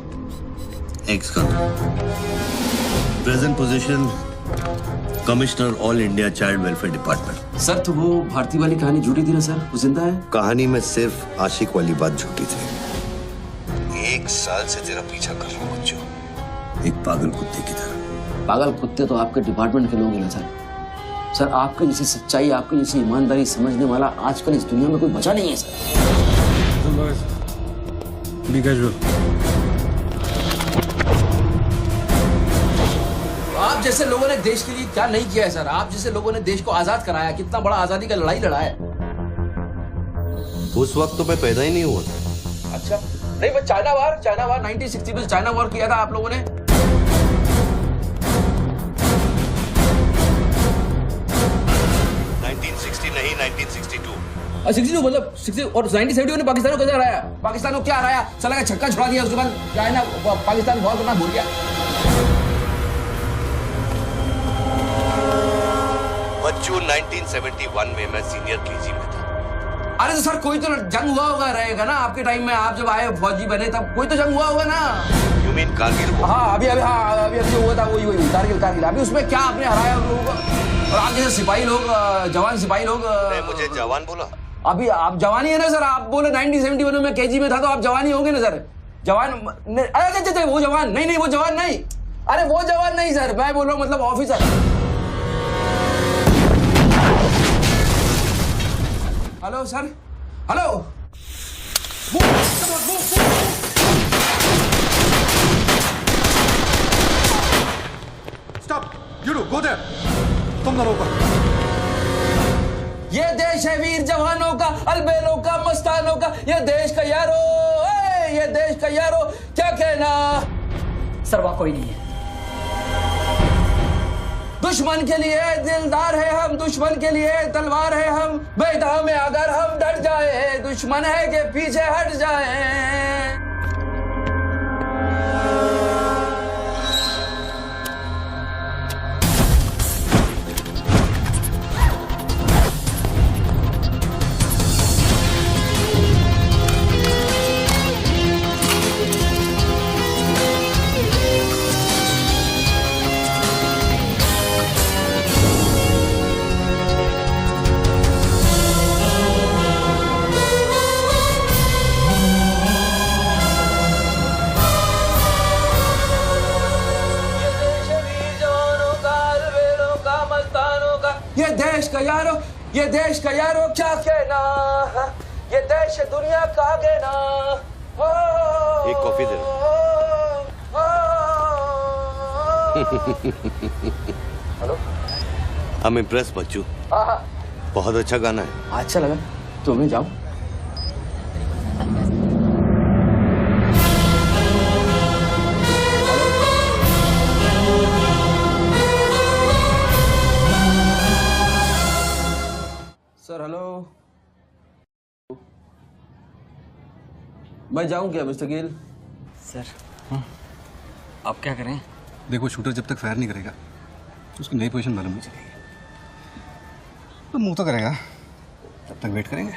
ex colonel. Present position commissioner all India child welfare department. Sir तो वो भारती वाली कहानी झूठी थी ना सर, वो जिंदा है? कहानी में सिर्फ आशिक वाली बात झूठी थी। 1 साल से तेरा पीछा कर रहा हूँ बच्चों, एक पागल कुत्ते की तरह। पागल कुत्ते तो आपके डिपार्टमेंट के लोग हैं ना सर। सर आपके जैसी सच्चाई, आपके जैसी ईमानदारी समझने वाला आजकल इस दुनिया में कोई बचा नहीं है सर। Be casual. आप जैसे लोगों ने देश के लिए क्या नहीं किया है सर? आप जैसे लोगों ने देश को आजाद कराया, कितना बड़ा आजादी का लड़ाई लड़ा है। उस वक्त तो मैं पैदा ही नहीं हुआ। अच्छा नहीं, बस चाइना वार 1960 में चाइना वार किया था आप लोगों ने। 1960 नहीं, 1962। 62 मतलब 60 और 1971 ने पाकिस्तान को कैसे हराया? पाकिस्तान को क्या हराया? साला का छक्का छुड़ा दिया, उसके बाद चाइना पाकिस्तान वॉर करना भूल गया। बच्चू 1971 में मैं सीनियर केजी में था। अरे तो सर कोई तो जंग हुआ होगा रहेगा ना आपके टाइम में, आप जब आए फौजी बने तब कोई तो जंग हुआ होगा ना। You mean Kargil? हाँ अभी जो हुआ था वही कारगिल। अभी उसमें क्या आपने हराया उन लोगों को? और आप जैसे सिपाही लोग, जवान सिपाही लोग। मुझे जवान बोला? अभी आप जवानी है ना सर, आप बोले 1971 में मैं केजी में था तो आप जवानी होंगे ना सर। जवान अरे वो जवान नहीं, वो जवान नहीं, अरे वो जवान नहीं सर, मैं बोल रहा हूँ मतलब officer. Hello sir, hello. Stop, you do go there. तुम ना रोको। ये देश है वीर जवानों का, अलबेलों का, मस्तानों का, ये देश का यारो, ये देश का यारो, क्या कहना। सर वहाँ कोई नहीं है। दुश्मन के लिए दिलदार है हम, दुश्मन के लिए तलवार है हम, मैदान में अगर हम डट जाए, दुश्मन है के पीछे हट जाए। ये देश का यारो क्या कहना, ये देश दुनिया का कहना। एक coffee they. Hello, I'm impressed बच्चू। बहुत अच्छा गाना है। अच्छा लगा तो मैं जाऊं। सर हेलो, मैं जाऊं क्या मिस्टर गिल? सर आप क्या करें? देखो शूटर जब तक फायर नहीं करेगा उसकी नई पोजीशन मालूम नहीं चलेगी, तो मुंह तो करेगा, तब तक वेट करेंगे।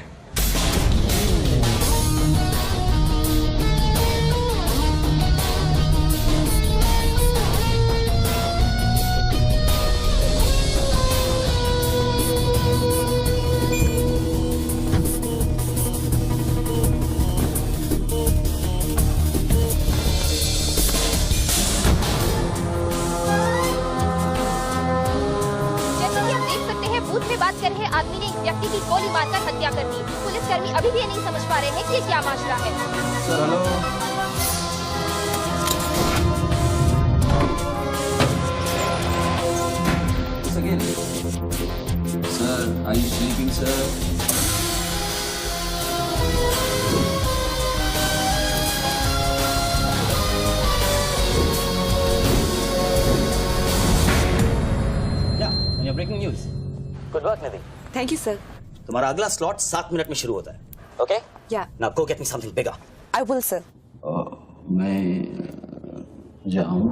आदमी ने एक व्यक्ति की गोली मारकर हत्या कर दी। पुलिसकर्मी अभी भी ये नहीं समझ पा रहे हैं कि ये क्या माजरा है। Sir hello, sir are you sleeping sir? Breaking news. Good work Nidhi. Thank you sir. तुम्हारा अगला स्लॉट 7 मिनट में शुरू होता है। ओके? या। Now go get me something bigger. I will sir. मैं जाऊं?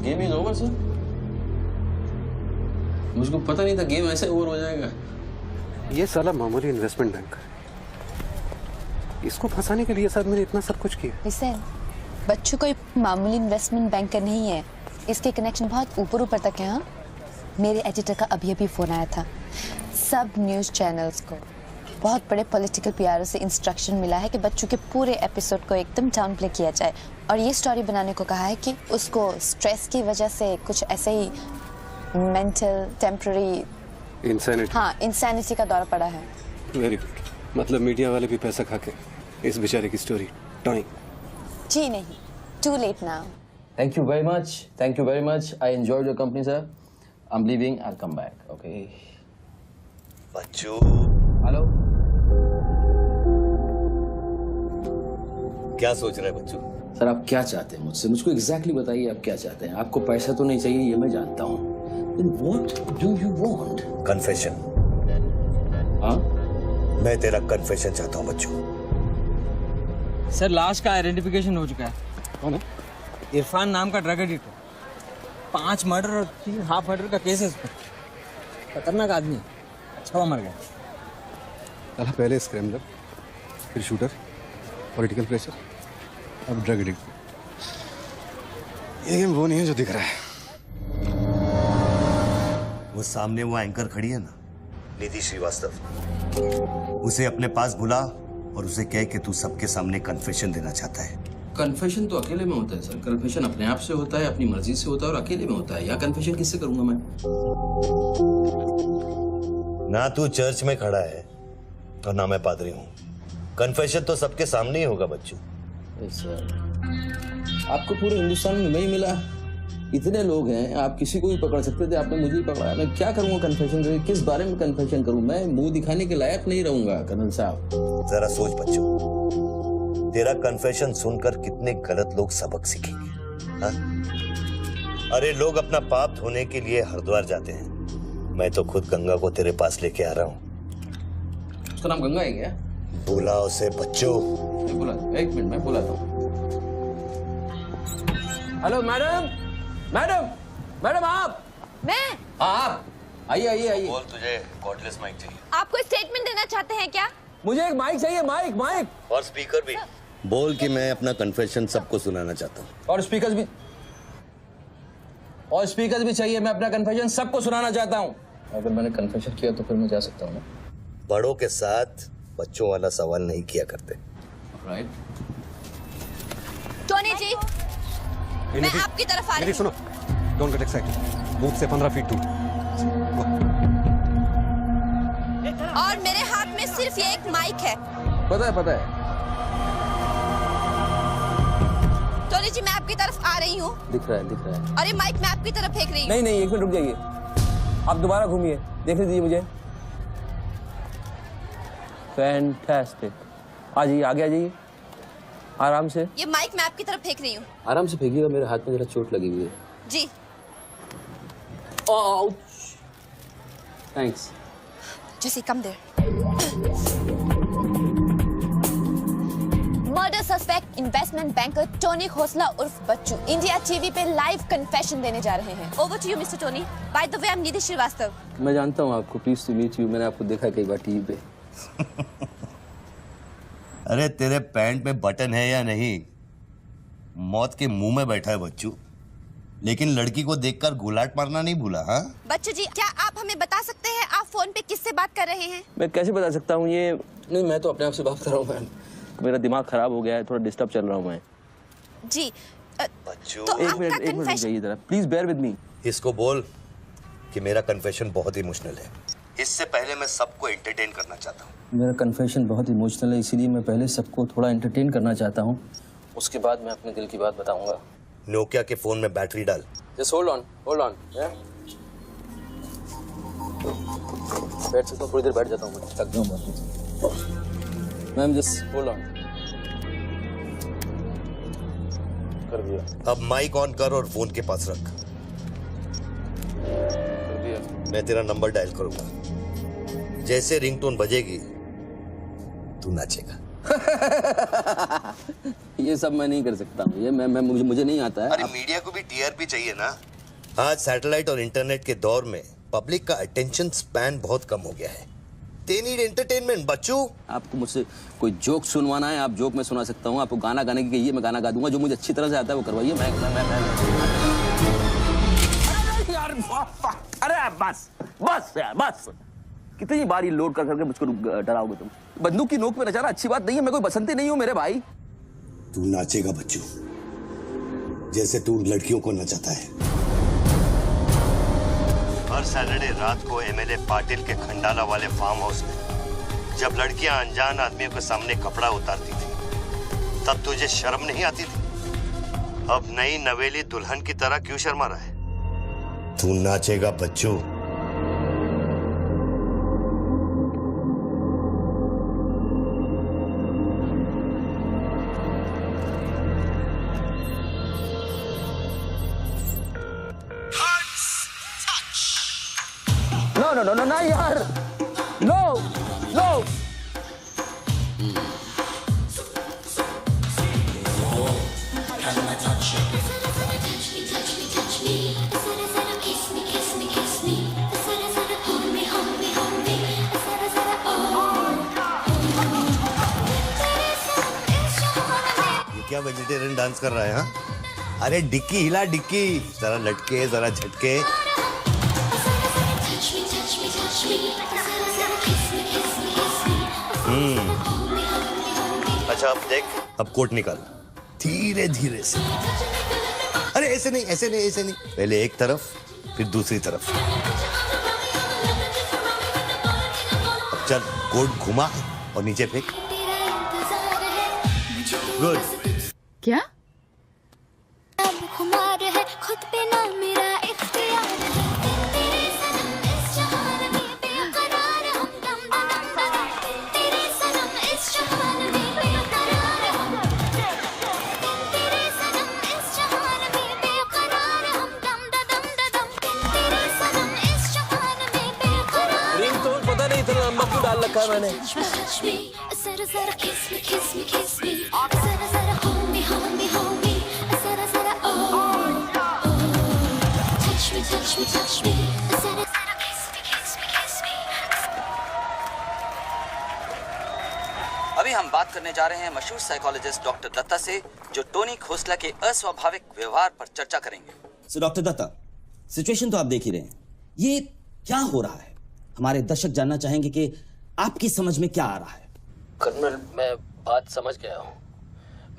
Game is over sir. मुझको पता नहीं था गेम ऐसे ओवर हो जाएगा। ये साला मामूली इन्वेस्टमेंट बैंकर, इसको फंसाने के लिए साथ मैंने इतना सब कुछ किया। हुसैन, बच्चू कोई मामूली इन्वेस्टमेंट बैंकर नहीं है, इसके कनेक्शन बहुत ऊपर ऊपर तक है। हाँ, मेरे एडिटर का अभी अभी फोन आया था। सब न्यूज चैनल्स को बहुत बड़े पॉलिटिकल पीआरओ से इंस्ट्रक्शन मिला है कि बच्चों के पूरे एपिसोड को एकदम डाउन प्ले किया जाए और ये स्टोरी बनाने को कहा है कि उसको स्ट्रेस की वजह से कुछ ऐसे ही मेंटल टेम्पररी इंसैनिटी का दौरा पड़ा है। Very good. मतलब मीडिया वाले भी पैसा खा के इस बेचारे की स्टोरी टॉइंग। जी नहीं, too late now. Thank you very much. Thank you very much. I enjoyed your company, sir. I'm leaving. I'll come back. Okay. Bachchu. Hello. क्या सोच रहे हैं बच्चू? सर आप क्या चाहते हैं मुझसे? मुझको एग्जैक्टली बताइए आप क्या चाहते हैं। आपको पैसा तो नहीं चाहिए ये मैं जानता हूँ। Then what do you want? Confession. हाँ? मैं तेरा कन्फेशन चाहता हूँ बच्चू। सर लाश का आइडेंटिफिकेशन हो चुका है। कौन है? इरफान नाम का ड्रग एडिक्ट है। 5 मर्डर और 3 हाफ मर्डर का केस है इस पर। खतरनाक आदमी, अच्छा हुआ मर गया। साला पहले स्क्रैमलर, फिर शूटर, पॉलिटिकल प्रेशर, अब ड्रग एडिक्ट। ये गेम वो नहीं है जो दिख रहा है। वो सामने वो एंकर खड़ी है ना, निधि श्रीवास्तव, उसे अपने पास बुला और उसे कह कि तू सबके सामने कन्फेशन देना चाहता है। कन्फेशन तो अकेले में होता है सर। कन्फेशन अपने आप से होता है, अपनी मर्जी से होता है और अकेले में होता है। या कन्फेशन किससे करूंगा मैं? ना तू चर्च में खड़ा है और ना मैं पादरी हूँ। कन्फेशन तो सबके सामने ही होगा बच्चू। सर आपको पूरे हिंदुस्तान में नहीं मिला, इतने लोग हैं, आप किसी को भी पकड़ सकते थे, आपने मुझे ही पकड़ा। मैं क्या करूंगा कन्फेशन करके? किस बारे में कन्फेशन करूं? मैं मुंह दिखाने के लायक नहीं रहूंगा कर्नल साहब। जरा सोच बच्चू, तेरा कन्फेशन सुनकर कितने गलत लोग सबक सीखेंगे। हाँ? अरे लोग अपना पाप धोने के लिए हरिद्वार जाते हैं, मैं तो खुद गंगा को तेरे पास लेके आ रहा हूँ। उसका नाम गंगा है क्या? बुला उसे बच्चों। बुला, एक मिनट मैं बुलाता हूँ। हेलो मैडम, मैडम, मैडम आप? मैं? आप आइए आइए आइए। बोल, तुझे कॉर्डलेस माइक चाहिए? आप कोई स्टेटमेंट देना चाहते हैं क्या? मुझे एक माइक चाहिए, माइक माइक और स्पीकर भी। बोल कि मैं अपना कन्फेशन सबको सुनाना चाहता हूँ। और स्पीकर भी चाहिए। मैं अपना कन्फेशन सबको सुनाना चाहता हूँ। अगर मैंने कन्फेशन किया तो फिर मैं जा सकता हूँ ना? बड़ों के साथ बच्चों वाला सवाल नहीं किया करते। राइट। टोनी जी, मैं आपकी तरफ आ रही हूँ। सुनो, डोंट गेट एक्साइटेड। बूथ से 15 फीट दूर। और मेरे हाथ में सिर्फ ये एक माइक है। पता है। टोनी जी, मैं आपकी तरफ आ रही हूँ। दिख रहा है। और ये माइक मैं आपकी तरफ फेंक रही हूँ। नहीं, एक मिनट रुक जाइए। आप दोबारा घूमिए, देख लीजिए मुझे। फैंटास्टिक। आ जाइए, आगे आ जाइए, आराम से। ये माइक मैं आपकी तरफ फेंक रही हूँ। आराम से फेंकिएगा, मेरे हाथ में जरा चोट लगी हुई है। जी। Thanks. Jesse, come there. Murder suspect investment banker Tony Khosla उर्फ बच्चू इंडिया टीवी पे लाइव कन्फेशन देने जा रहे हैं। Over to you mister Tony. By the way, I am Nidhi Srivastava. मैं जानता हूँ आपको, प्लीज टू मीट यू। मैंने आपको देखा कई बार टीवी पे। अरे तेरे पैंट में बटन है या नहीं? मौत के मुंह में बैठा है बच्चू, लेकिन लड़की को देखकर गुलाट मारना नहीं भूला। हाँ बच्चू जी, क्या आप हमें बता सकते हैं आप फोन पे किससे बात कर रहे हैं? मैं कैसे बता सकता हूँ ये? नहीं, मैं तो अपने आप से बात कर रहा हूँ मैम। मेरा दिमाग खराब हो गया है, थोड़ा डिस्टर्ब चल रहा हूँ मैं। जी बच्चू, तो एक मिनट रुकिए जरा, प्लीज बेयर विद मी। इसको बोल कि मेरा कन्फेशन बहुत इमोशनल है। इससे पहले मैं सबको एंटरटेन करना चाहता हूँ। मेरा कन्फेशन बहुत इमोशनल है, इसीलिए मैं पहले सबको थोड़ा एंटरटेन करना चाहता हूँ, उसके बाद मैं अपने दिल की बात बताऊंगा। नोकिया के फोन में बैटरी डाल। जस्ट होल्ड ऑन बैठ सकता हूँ, थोड़ी देर बैठ जाता हूँ, मैं थक गया हूँ। Ma'am just hold on. कर दिया। अब माइक ऑन कर और फोन के पास रख। कर दिया। मैं तेरा नंबर डायल करूंगा, जैसे रिंगटोन बजेगी तू नाचेगा। ये सब मैं नहीं कर सकता हूँ, ये मुझे नहीं आता है। अरे मीडिया को भी टीआरपी चाहिए ना। आज सैटेलाइट और इंटरनेट के दौर में पब्लिक का अटेंशन स्पैन बहुत कम हो गया है। They need entertainment, बच्चू। आपको मुझसे कोई जोक सुनवाना है, आप जोक में सुना सकता हूँ। आपको गाना गाने की कहिए, मैं गाना गा दूंगा। जो मुझे अच्छी तरह से आता है वो करवाइए। अरे यार बस यार, बस। कितनी बार ये लोड कर करके मुझको डराओगे तुम? बंदूक की नोक पे नचाना अच्छी बात नहीं है, मैं कोई बसंती नहीं हूँ मेरे भाई। तू नाचेगा बच्चू, जैसे तू लड़कियों को नचाता है। हर सैटरडे रात को एमएलए पाटिल के खंडाला वाले फार्म हाउस में जब लड़कियां अनजान आदमियों के सामने कपड़ा उतारती थी, तब तुझे शर्म नहीं आती थी? अब नई नवेली दुल्हन की तरह क्यों शर्मा रहा है? तू नाचेगा बच्चू। नो यार, नो नो। ये क्या वेजिटेरियन डांस कर रहा है? हाँ, अरे डिक्की हिला, डिक्की जरा लटके जरा झटके। अच्छा अब देख, अब कोट निकाल धीरे धीरे से। अरे ऐसे नहीं, ऐसे नहीं, ऐसे नहीं, पहले एक तरफ फिर दूसरी तरफ। अब चल कोट घुमा और नीचे फेंक। गुड। क्या? खुमार है खुद पे ना मेरा इख्तियार है, तेरे सनम इस जहान में बेकरार हम दम दम दम, तेरे सनम इस जहान में बेकरार हम, तेरे सनम इस जहान में बेकरार हम दम दम दम, तेरे सनम इस जहान में बेकरार। रिंगटोन पता नहीं इतना लंबा क्यों डाल रखा है मैंने। जरा जरा kiss me kiss me kiss me, जरा जरा hold me hold me hold me, जरा जरा touch me touch me touch me, जरा जरा kiss me kiss me kiss me। अभी हम बात करने जा रहे हैं मशहूर साइकोलॉजिस्ट डॉक्टर दत्ता से, जो टोनी खोसला के अस्वाभाविक व्यवहार पर चर्चा करेंगे। सो डॉक्टर दत्ता, सिचुएशन तो आप देख ही रहे हैं, ये क्या हो रहा है? हमारे दर्शक जानना चाहेंगे कि आपकी समझ में क्या आ रहा है। कर्नल, मैं बात समझ गया हूँ।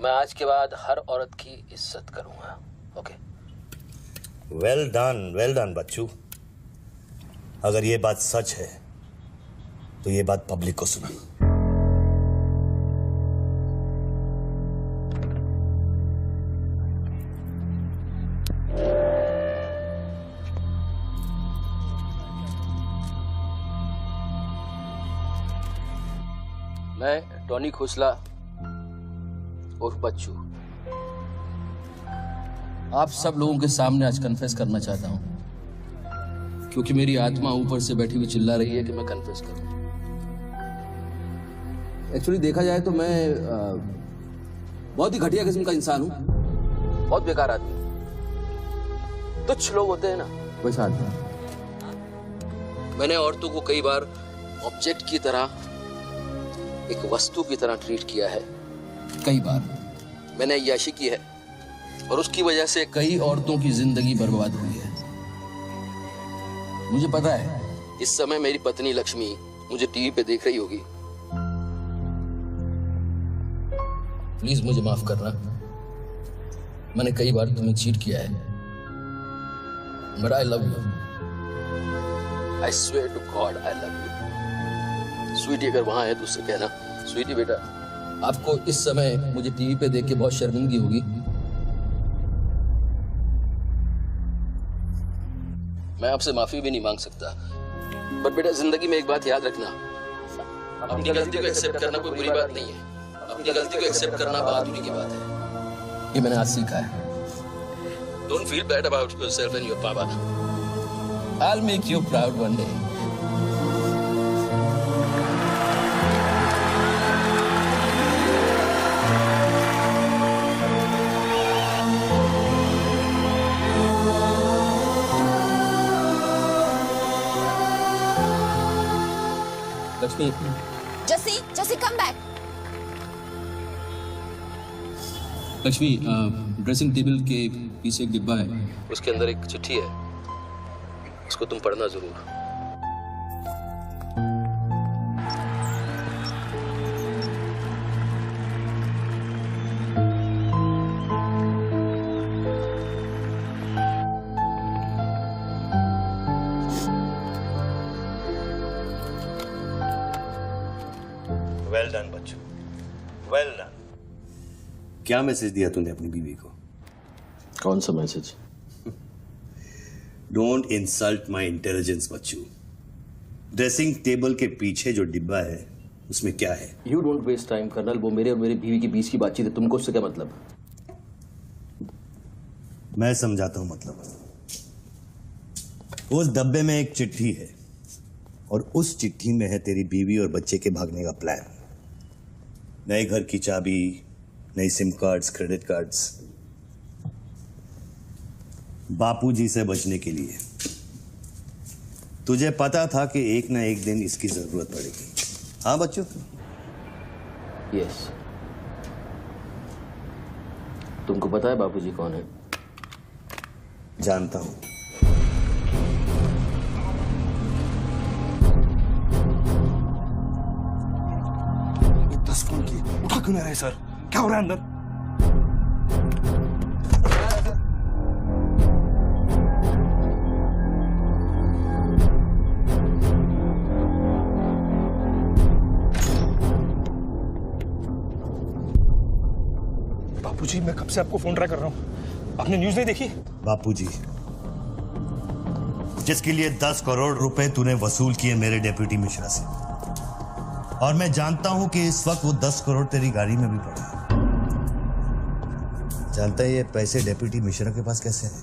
मैं आज के बाद हर औरत की इज्जत करूंगा। ओके? वेल डन बच्चू। अगर ये बात सच है तो ये बात पब्लिक को सुना। मैं टोनी खोसला उर्फ बच्चू आप सब लोगों के सामने आज कन्फेस करना चाहता हूं, क्योंकि मेरी आत्मा ऊपर से बैठी हुई चिल्ला रही है कि मैं कन्फेस करूं। एक्चुअली देखा जाए तो मैं बहुत ही घटिया किस्म का इंसान हूं, बहुत बेकार आदमी। तुच्छ लोग होते हैं ना, वैसा आदमी। मैंने औरतों को कई बार ऑब्जेक्ट की तरह, एक वस्तु की तरह ट्रीट किया है। कई बार मैंने अय्याशी की है और उसकी वजह से कई औरतों की जिंदगी बर्बाद हुई है। मुझे पता है इस समय मेरी पत्नी लक्ष्मी मुझे टीवी पे देख रही होगी। प्लीज मुझे माफ करना, मैंने कई बार तुम्हें चीट किया है, but I love you. I swear to God I love you. Sweetie अगर वहां है तो उससे कहना, स्वीटी बेटा आपको इस समय मुझे टीवी पे देख के बहुत शर्मिंदगी होगी। मैं आपसे माफी भी नहीं मांग सकता, पर बेटा जिंदगी में एक बात याद रखना, अपनी गलती को एक्सेप्ट करना कोई बुरी बात नहीं है, अपनी गलती को एक्सेप्ट करना बहादुरी की बात है। ये मैंने आज सीखा है। Don't feel bad about yourself and your papa. I will make you proud one day. Lakshmi, जसी come back. Lakshmi, dressing table के पीछे एक डिब्बा है, उसके अंदर एक चिट्ठी है, उसको तुम पढ़ना जरूर। वेल डन बच्चू, वेल डन। क्या मैसेज दिया तूने अपनी बीवी को? कौन सा message? Don't insult my intelligence बच्चू। ड्रेसिंग टेबल के पीछे जो डिब्बा है उसमें क्या है? You don't waste time colonel, वो मेरे और मेरी बीवी के बीच की बातचीत है, तुमको उससे क्या मतलब? मैं समझाता हूं मतलब। उस डब्बे में एक चिट्ठी है और उस चिट्ठी में है तेरी बीवी और बच्चे के भागने का प्लान। नए घर की चाबी, नई सिम कार्ड्स, क्रेडिट कार्ड्स, बापूजी से बचने के लिए। तुझे पता था कि एक ना एक दिन इसकी जरूरत पड़ेगी। हाँ बच्चों? यस। तुमको पता है बापूजी कौन है? जानता हूं। दस फोन की उठा क्यों नहीं रहे सर? क्या हो रहा है अंदर? बापूजी, मैं कब से आपको फोन ट्राई कर रहा हूं, आपने न्यूज नहीं देखी? बापूजी, जिसके लिए 10 करोड़ रुपए तूने वसूल किए मेरे डेप्यूटी मिश्रा से, और मैं जानता हूं कि इस वक्त वो 10 करोड़ तेरी गाड़ी में भी पड़े हैं। जानता है ये पैसे डेप्यूटी मिश्रा के पास कैसे हैं?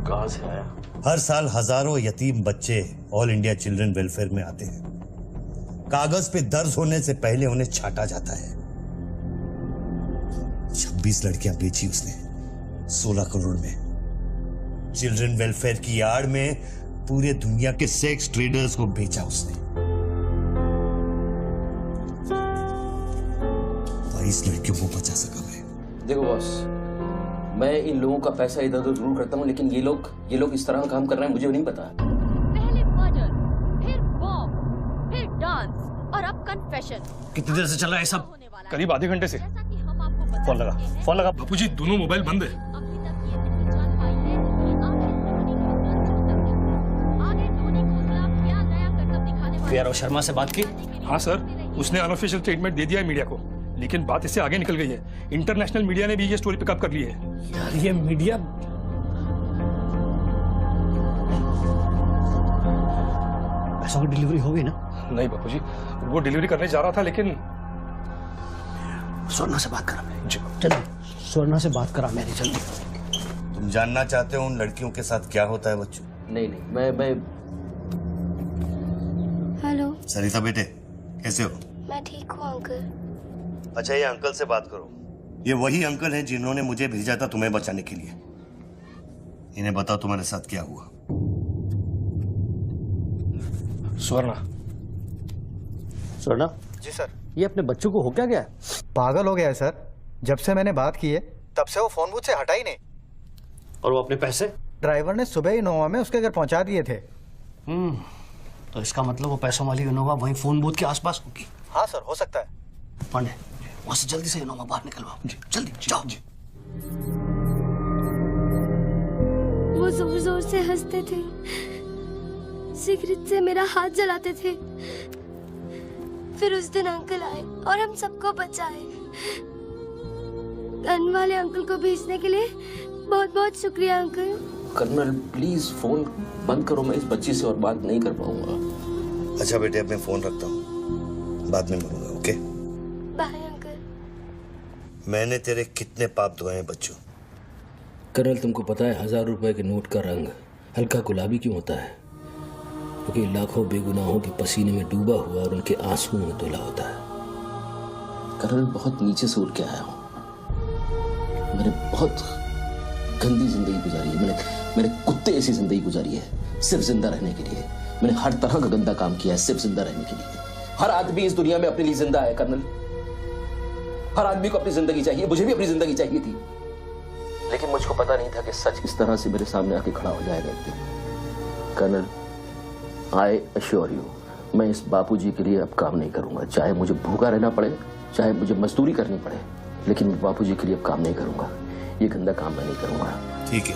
कहां से आया? हर साल हजारों यतीम बच्चे ऑल इंडिया चिल्ड्रन वेलफेयर में आते हैं। कागज पे दर्ज होने से पहले उन्हें छांटा जाता है। 26 लड़कियां बेची उसने 16 करोड़ में। चिल्ड्रन वेलफेयर की आड़ में पूरे दुनिया के सेक्स ट्रेडर्स को बेचा उसने। 22 लड़कियों को बचा सका मैं। देखो बॉस, मैं इन लोगों का पैसा इधर उधर जरूर करता हूँ, लेकिन ये लोग इस तरह काम कर रहे हैं, मुझे नहीं पता। पहले मर्डर, फिर बॉम्ब, फिर डांस और अब कन्फेशन। कितनी देर से चल रहा है सब? करीब आधे घंटे से। फोन लगा। बापूजी, दोनों मोबाइल बंद है। पीआरओ शर्मा से बात की? हाँ सर, उसने अनऑफिशियल स्टेटमेंट दे दिया है मीडिया को, लेकिन बात इससे आगे निकल गई है। इंटरनेशनल मीडिया ने भी ये स्टोरी पिकअप कर ली है। यार ये मीडिया पैसों की डिलीवरी हो गई ना? नहीं बापूजी, वो डिलीवरी करने जा रहा था, लेकिन स्वर्णा से बात करा मेरी। जल्दी स्वर्णा से बात करा मेरी, जल्दी। तुम जानना चाहते हो उन लड़कियों के साथ क्या होता है बच्चों? नहीं, मैं हेलो सरिता बेटे, कैसे हो? मैं ठीक हूँ अंकल। अच्छा, ये अंकल से बात करो। ये वही अंकल हैं जिन्होंने मुझे भेजा था तुम्हें बचाने के लिए। इन्हें बताओ तुम्हारे साथ क्या हुआ। स्वर्णा जी सर। ये अपने बच्चों को हो क्या गया? पागल हो गया है सर। जब से मैंने बात की है तब से वो फोन बूथ से हटा ही नहीं। और वो अपने पैसे? ड्राइवर ने सुबह ही इनोवा में उसके घर पहुंचा दिए थे। तो इसका मतलब वो पैसों वाली इनोवा वहीं फोन बूथ के आसपास होगी। हाँ सर, हो सकता है। पांडे, वहां से जल्दी से इनोवा बाहर निकलवाओ। जल्दी जाओ। वो जोर जोर से हंसते थे, सिगरेट से मेरा हाथ जलाते थे। फिर उस दिन अंकल आए और हम सबको बचाए। गन वाले अंकल को भेजने के लिए बहुत बहुत शुक्रिया अंकल। कर्नल प्लीज फोन बंद करो, मैं इस बच्ची से और बात नहीं कर पाऊंगा। अच्छा बेटे, अब मैं फोन रखता हूँ, बाद में मिलूंगा। Okay bye uncle. मैंने तेरे कितने पाप धोए हैं बच्चों? कर्नल, तुमको पता है 1000 रुपए के नोट का रंग हल्का गुलाबी क्यों होता है? क्योंकि लाखों बेगुनाहों के पसीने में डूबा हुआ और उनके आंसुओं में धुला होता है। कर्नल, बहुत नीचे से उठ के आया हूँ। मैंने बहुत गंदी जिंदगी गुजारी है। मैंने कुत्ते ऐसी जिंदगी गुजारी है सिर्फ जिंदा रहने के लिए। मैंने हर तरह का गंदा काम किया है सिर्फ जिंदा रहने के लिए। हर आदमी इस दुनिया में अपने लिए जिंदा है कर्नल। हर आदमी को अपनी जिंदगी चाहिए, मुझे भी अपनी जिंदगी चाहिए थी, लेकिन मुझको पता नहीं था कि सच इस तरह से मेरे सामने आके खड़ा हो जाएगा एक दिन। कर्नल, आई अश्योर यू, मैं इस बापूजी के लिए अब काम नहीं करूंगा। चाहे मुझे भूखा रहना पड़े, चाहे मुझे मजदूरी करनी पड़े, लेकिन मैं बापूजी के लिए अब काम नहीं करूंगा। ये गंदा काम मैं नहीं करूंगा। ठीक है,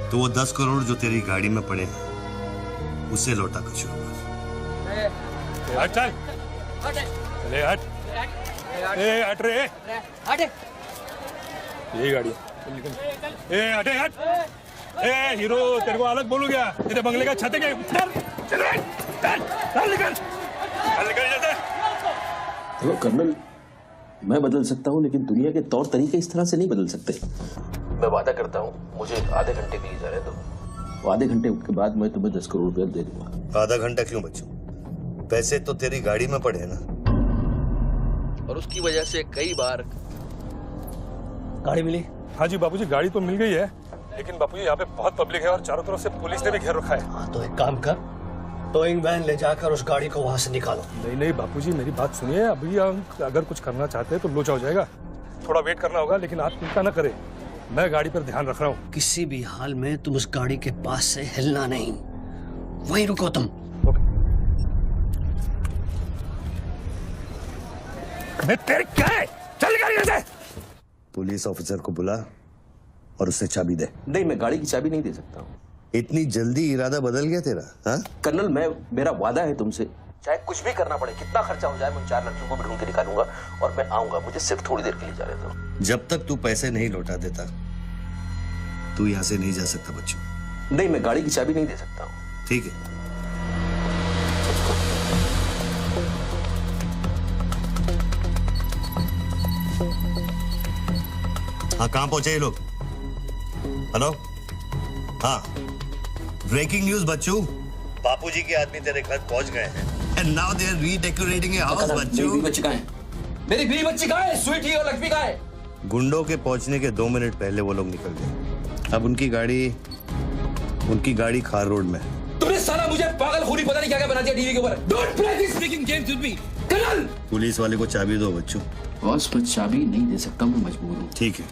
तो वो 10 करोड़ जो तेरी गाड़ी में पड़े हैं उसे लौटा कर शुरू कर। हट चल ले हट ए हट रे हटे यही गाड़ी है निकल ए हटे हट ए हीरो तेरे को अलग बोलू क्या तेरे बंगले का छत है क्या चल चल चल निकल जैसे देखो कर्नल, मैं बदल सकता हूँ लेकिन दुनिया के तौर तरीके इस तरह से नहीं बदल सकते। मैं वादा करता हूँ मुझे आधे घंटे के लिए जाने दो। आधे घंटे के बाद मैं तुम्हें 10 करोड़ रुपया दे दूंगा। आधा घंटा क्यों बच्चों? पैसे तो तेरी गाड़ी में पड़े ना। और उसकी वजह से कई बार गाड़ी मिली? हाँ जी बाबूजी, गाड़ी तो मिल गई है, लेकिन बाबूजी यहाँ पे बहुत पब्लिक है और चारों तरफ से पुलिस ने भी घेर रखा है। हाँ तो एक काम कर, टोइंग वैन ले जाकर उस गाड़ी को वहां से निकालो। नहीं नहीं बापूजी, मेरी बात सुनिए। अभी हम अगर कुछ करना चाहते हैं तो लोचा हो जाएगा, थोड़ा वेट करना होगा, लेकिन आप चिंता न करें, मैं गाड़ी पर ध्यान रख रहा हूँ। किसी भी हाल में तुम उस गाड़ी के पास से हिलना नहीं, वहीं रुको तुम। मैं तेरे क्या है? चल गाड़ी से। पुलिस ऑफिसर को बुला और उससे चाबी दे। नहीं, मैं गाड़ी की चाबी नहीं दे सकता हूँ। इतनी जल्दी इरादा बदल गया तेरा? हाँ कर्नल, मेरा वादा है तुमसे, चाहे कुछ भी करना पड़े, कितना खर्चा हो जाए, मैं 4 लड़कियों को भी ढूंढ के निकालूंगा और मैं आऊंगा। मुझे सिर्फ थोड़ी देर के लिए जाने दो। जब तक तू पैसे नहीं लौटा देता तू यहाँ से नहीं जा सकता बच्चों। नहीं, मैं गाड़ी की चाबी नहीं दे सकता हूँ। ठीक है। हाँ, कहाँ पहुंचे ये लोग? हेलो? हाँ, ब्रेकिंग न्यूज बच्चू, बापूजी के आदमी तेरे घर पहुंच गए हैं। And now they are redecorating your house बच्चू। मेरी बच्ची कहाँ है? मेरी बीवी बच्ची कहाँ है? स्वीटी और लक्ष्मी कहाँ है? गुंडों के पहुंचने के 2 मिनट पहले वो लोग निकल गए। अब उनकी गाड़ी खार रोड में है। तुमने साला मुझे पागल खूनी पता नहीं क्या क्या बना दिया टीवी के ऊपर। Don't play this speaking games with me. Colonel, police वाले को चाबी दो बच्चू। बॉस, मैं चाबी नहीं दे सकता, मैं मजबूर हूँ। ठीक है,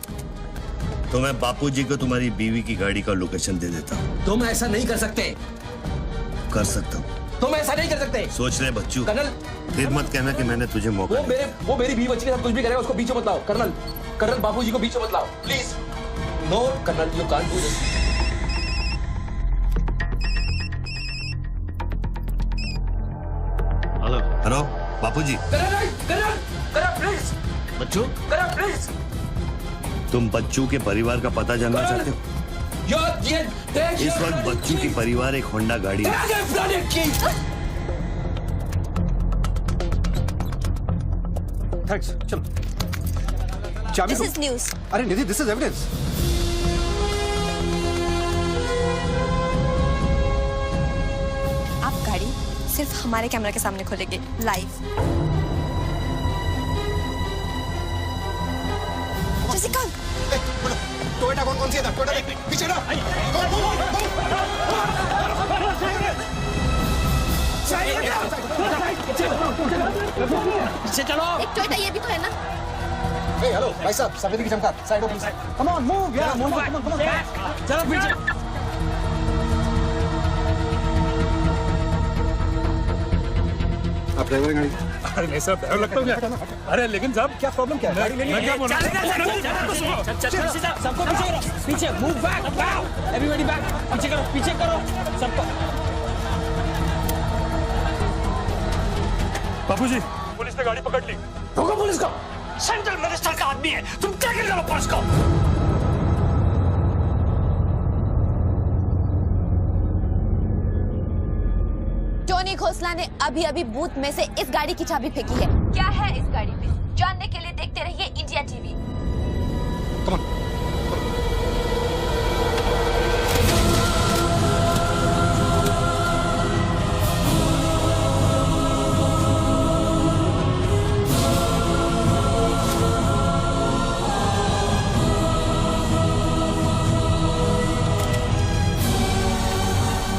तो मैं बापूजी को तुम्हारी बीवी की गाड़ी का लोकेशन दे देता हूँ। तुम ऐसा नहीं कर सकते। कर सकता हूँ। तुम ऐसा नहीं कर सकते। सोच ले बच्चू। कर्नल, फिर मत कहना कि मैंने तुझे मौका दिया। वो मेरी बीवी बच्ची के साथ कुछ भी करेगा उसको बीच में मत लाओ। कर्नल बापूजी को बीच में मत लाओ please. No colonel, you can't do this. Hello Bapuji. Colonel please. बच्चू, प्लीज। तुम बच्चू के परिवार का पता जानना चाहते हो? इस वक्त बच्चू की परिवार एक होंडा गाड़ी है। थैंक्स, चलो। चाबी This is news. अरे निधि, दिस इज एविडेंस। आप गाड़ी सिर्फ हमारे कैमरा के सामने खोलेंगे लाइव। जसिका, टोयोटा कौन सी है? टोयोटा पीछे ना। पीछे चलो। एक टोयोटा ये भी तो है ना? हेलो भाई साहब, सफेदी की चमकार, side please. Come on, move यार, मूव बैक। चलो पीछे। आप ड्राइवर गाड़ी? अरे नहीं साहब, ड्राइवर लगता हूँ क्या? अरे लेकिन साहब क्या प्रॉब्लम क्या है? मैं क्या बोल रहा हूँ? सबको पीछे करो, पीछे मूव बैक, एवरीबॉडी बैक, पीछे करो सबको। बाबूजी, पुलिस ने गाड़ी पकड़ ली। रोको पुलिस को, सेंट्रल मिनिस्टर का आदमी है, तुम क्या कर रहे हो पुलिस को? टोनी खोसला ने अभी बूथ में से इस गाड़ी की चाबी फेंकी है। क्या है इस गाड़ी में, जानने के लिए देखते रहिए इंडिया टीवी।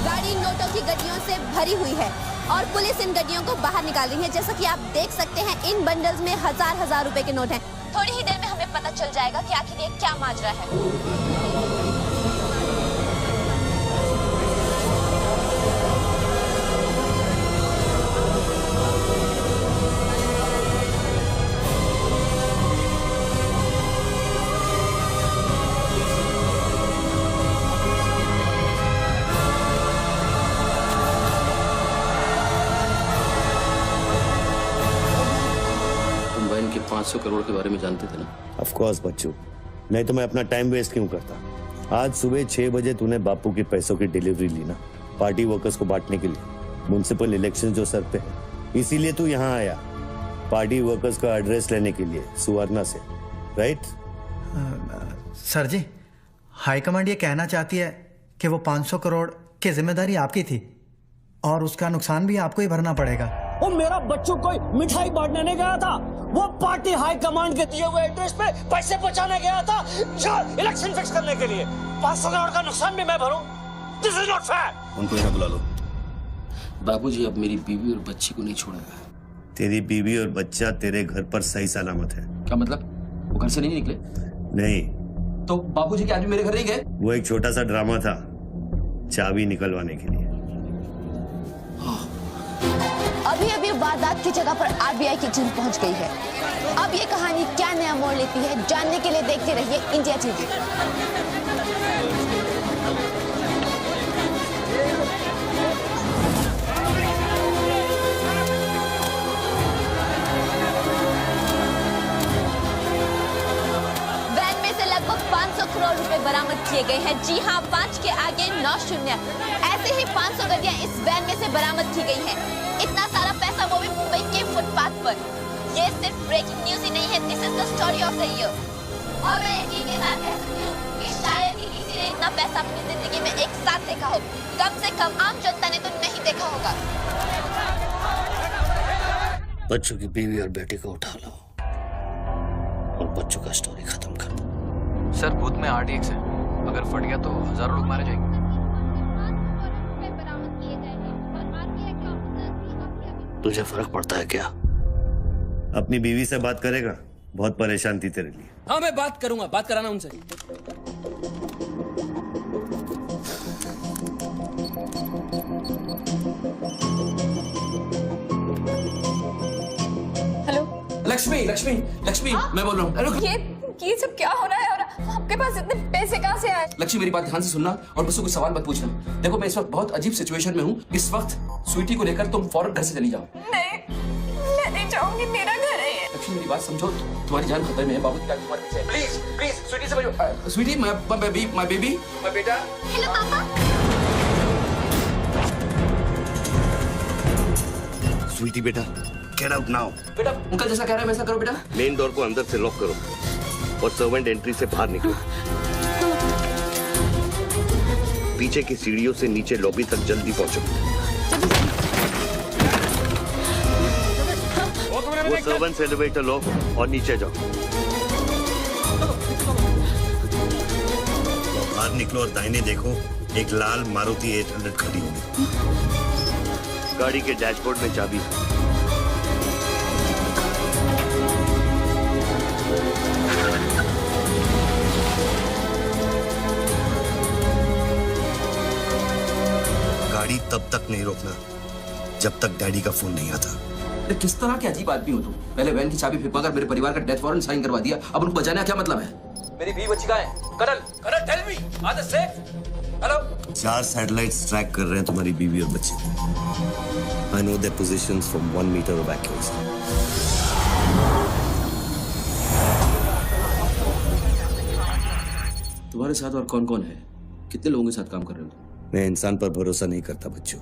गाड़ी नोटों की गड्डियों से भरी हुई है और पुलिस इन गड्डियों को बाहर निकाल रही है। जैसा कि आप देख सकते हैं, इन बंडल्स में हजार रुपए के नोट हैं। थोड़ी ही देर में हमें पता चल जाएगा कि आखिर ये क्या माजरा है। 500 करोड़ के बारे में जानते थे ना? ऑफ कोर्स बच्चू, नहीं तो मैं अपना टाइम वेस्ट क्यों करता। आज सुबह 6 बजे तूने बापू के पैसों की डिलीवरी ली ना, पार्टी वर्कर्स को बांटने के लिए। म्युनिसिपल इलेक्शन जो सर पे है, इसीलिए तू यहाँ आया, पार्टी वर्कर्स का एड्रेस लेने के लिए सुवर्णा से, राइट? सर जी, हाईकमांड ये कहना चाहती है कि वो 500 करोड़ की जिम्मेदारी आपकी थी और उसका नुकसान भी आपको ही भरना पड़ेगा। वो मेरा बच्चों को मिठाई बांटने नहीं गया था, वो पार्टी हाई कमांड के दिए हुए एड्रेस पे पैसे पहुंचाने गया था इलेक्शन फिक्स करने के लिए। 500 करोड़ का नुकसान भी मैं भरूं? This is not fair. उनको यहाँ बुला लो। बाबूजी अब मेरी बीवी और बच्ची को नहीं छोड़ेगा। तेरी बीवी और बच्चा तेरे घर पर सही सलामत है। क्या मतलब? वो घर से नहीं निकले? नहीं। तो बाबूजी के आदमी मेरे घर नहीं गए? वो एक छोटा सा ड्रामा था, चाबी निकलवाने के लिए। अभी अभी वारदात की जगह पर आरबीआई की टीम पहुंच गई है। अब ये कहानी क्या नया मोड़ लेती है, जानने के लिए देखते रहिए इंडिया टीवी। वैन में से लगभग 500 करोड़ रुपए बरामद किए गए हैं। जी हां, 5 के आगे 9 शून्य। ऐसे ही 500 गड्डियां इस वैन में से बरामद की गई हैं। इतना सारा पैसा, वो भी मुंबई के फुटपाथ पर। ये सिर्फ ब्रेकिंग न्यूज ही नहीं है, this is the story of the year. और मैं यकीन के साथ कह सकती हूँ कि शायद ही किसी ने इतना पैसा अपनी जिंदगी में एक साथ देखा हो। कम से कम आम जनता ने तो नहीं देखा होगा। बच्चों की बीवी और बेटी को उठा लो और बच्चों का स्टोरी खत्म कर दो। सर, बूथ में RDX है, अगर फट गया तो हजारों लोग मारे जाएंगे। तुझे फर्क पड़ता है क्या? अपनी बीवी से बात करेगा? बहुत परेशान थी तेरे लिए। हाँ, मैं बात करूंगा, बात कराना उनसे। हेलो लक्ष्मी, लक्ष्मी, लक्ष्मी, मैं बोल रहा हूँ। ये सब क्या हो रहा है और आपके पास इतने पैसे कहाँ से आए? लक्ष्मी, मेरी बात ध्यान से सुनना और मुझसे कोई सवाल मत पूछना। देखो, मैं इस वक्त बहुत अजीब सिचुएशन में हूँ। इस वक्त स्वीटी को लेकर तुम फौरन घर से चली जाओ। नहीं, मैं नहीं जाऊंगी, मेरा घर है ये। लक्ष्मी, मेरी बात समझो, तुम्हारी जान खतरे में है। बाबू की जान तुम्हारे पीछे है। प्लीज, प्लीज, स्वीटी समझो। स्वीटी, माय बेबी, माय बेटा। हेलो पापा। स्वीटी बेटा, गेट आउट नाउ। बेटा, अंकल जैसा कह रहा है वैसा करो बेटा। मेन डोर को अंदर से लॉक करो और सर्वेंट एंट्री से बाहर निकलो। पीछे की सीढ़ियों से नीचे लॉबी तक जल्दी पहुंचो। वो सर्वेंट्स एलिवेटर लो और नीचे जाओ। बाहर निकलो और दाहिने देखो, एक लाल मारुति 800 खड़ी होगी। गाड़ी के डैशबोर्ड में चाबी है। गाड़ी तब तक नहीं रोकना जब तक डैडी का फोन नहीं आता। किस तरह के अजीब आदमी हो तुम? पहले वैन की चाबी फिरवा कर मेरे परिवार का डेथ वारंट साइन करवा दिया, अब उनको बचाने का क्या मतलब है? मेरी बीवी बच्ची कहाँ है? Colonel, tell me, are they safe? Hello? 4 satellites track कर रहे हैं तुम्हारी बीवी और बच्चे। I know their positions from 1 metre of accuracy. तुम्हारे साथ और कौन कौन है? कितने लोगों के साथ काम कर रहे हो? मैं इंसान पर भरोसा नहीं करता बच्चों,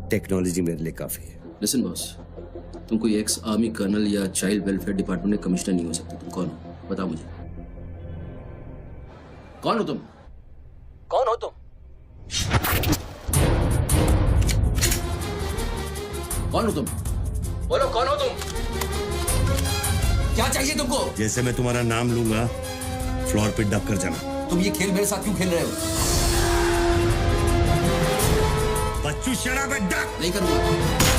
टेक्नोलॉजी मेरे लिए काफी है। लिसन बॉस, तुम कोई एक्स आर्मी कर्नल या चाइल्ड वेलफेयर डिपार्टमेंट में कमिश्नर नहीं हो सकते। तुम कौन हो? बताओ मुझे, कौन हो तुम? कौन हो तुम? कौन हो तुम? बोलो, कौन हो तुम? क्या चाहिए तुमको? जैसे मैं तुम्हारा नाम लूंगा, फ्लोर पे डक कर जाना। तुम ये खेल मेरे साथ क्यों खेल रहे हो? बच्चू, शराब डक। नहीं करूंगा।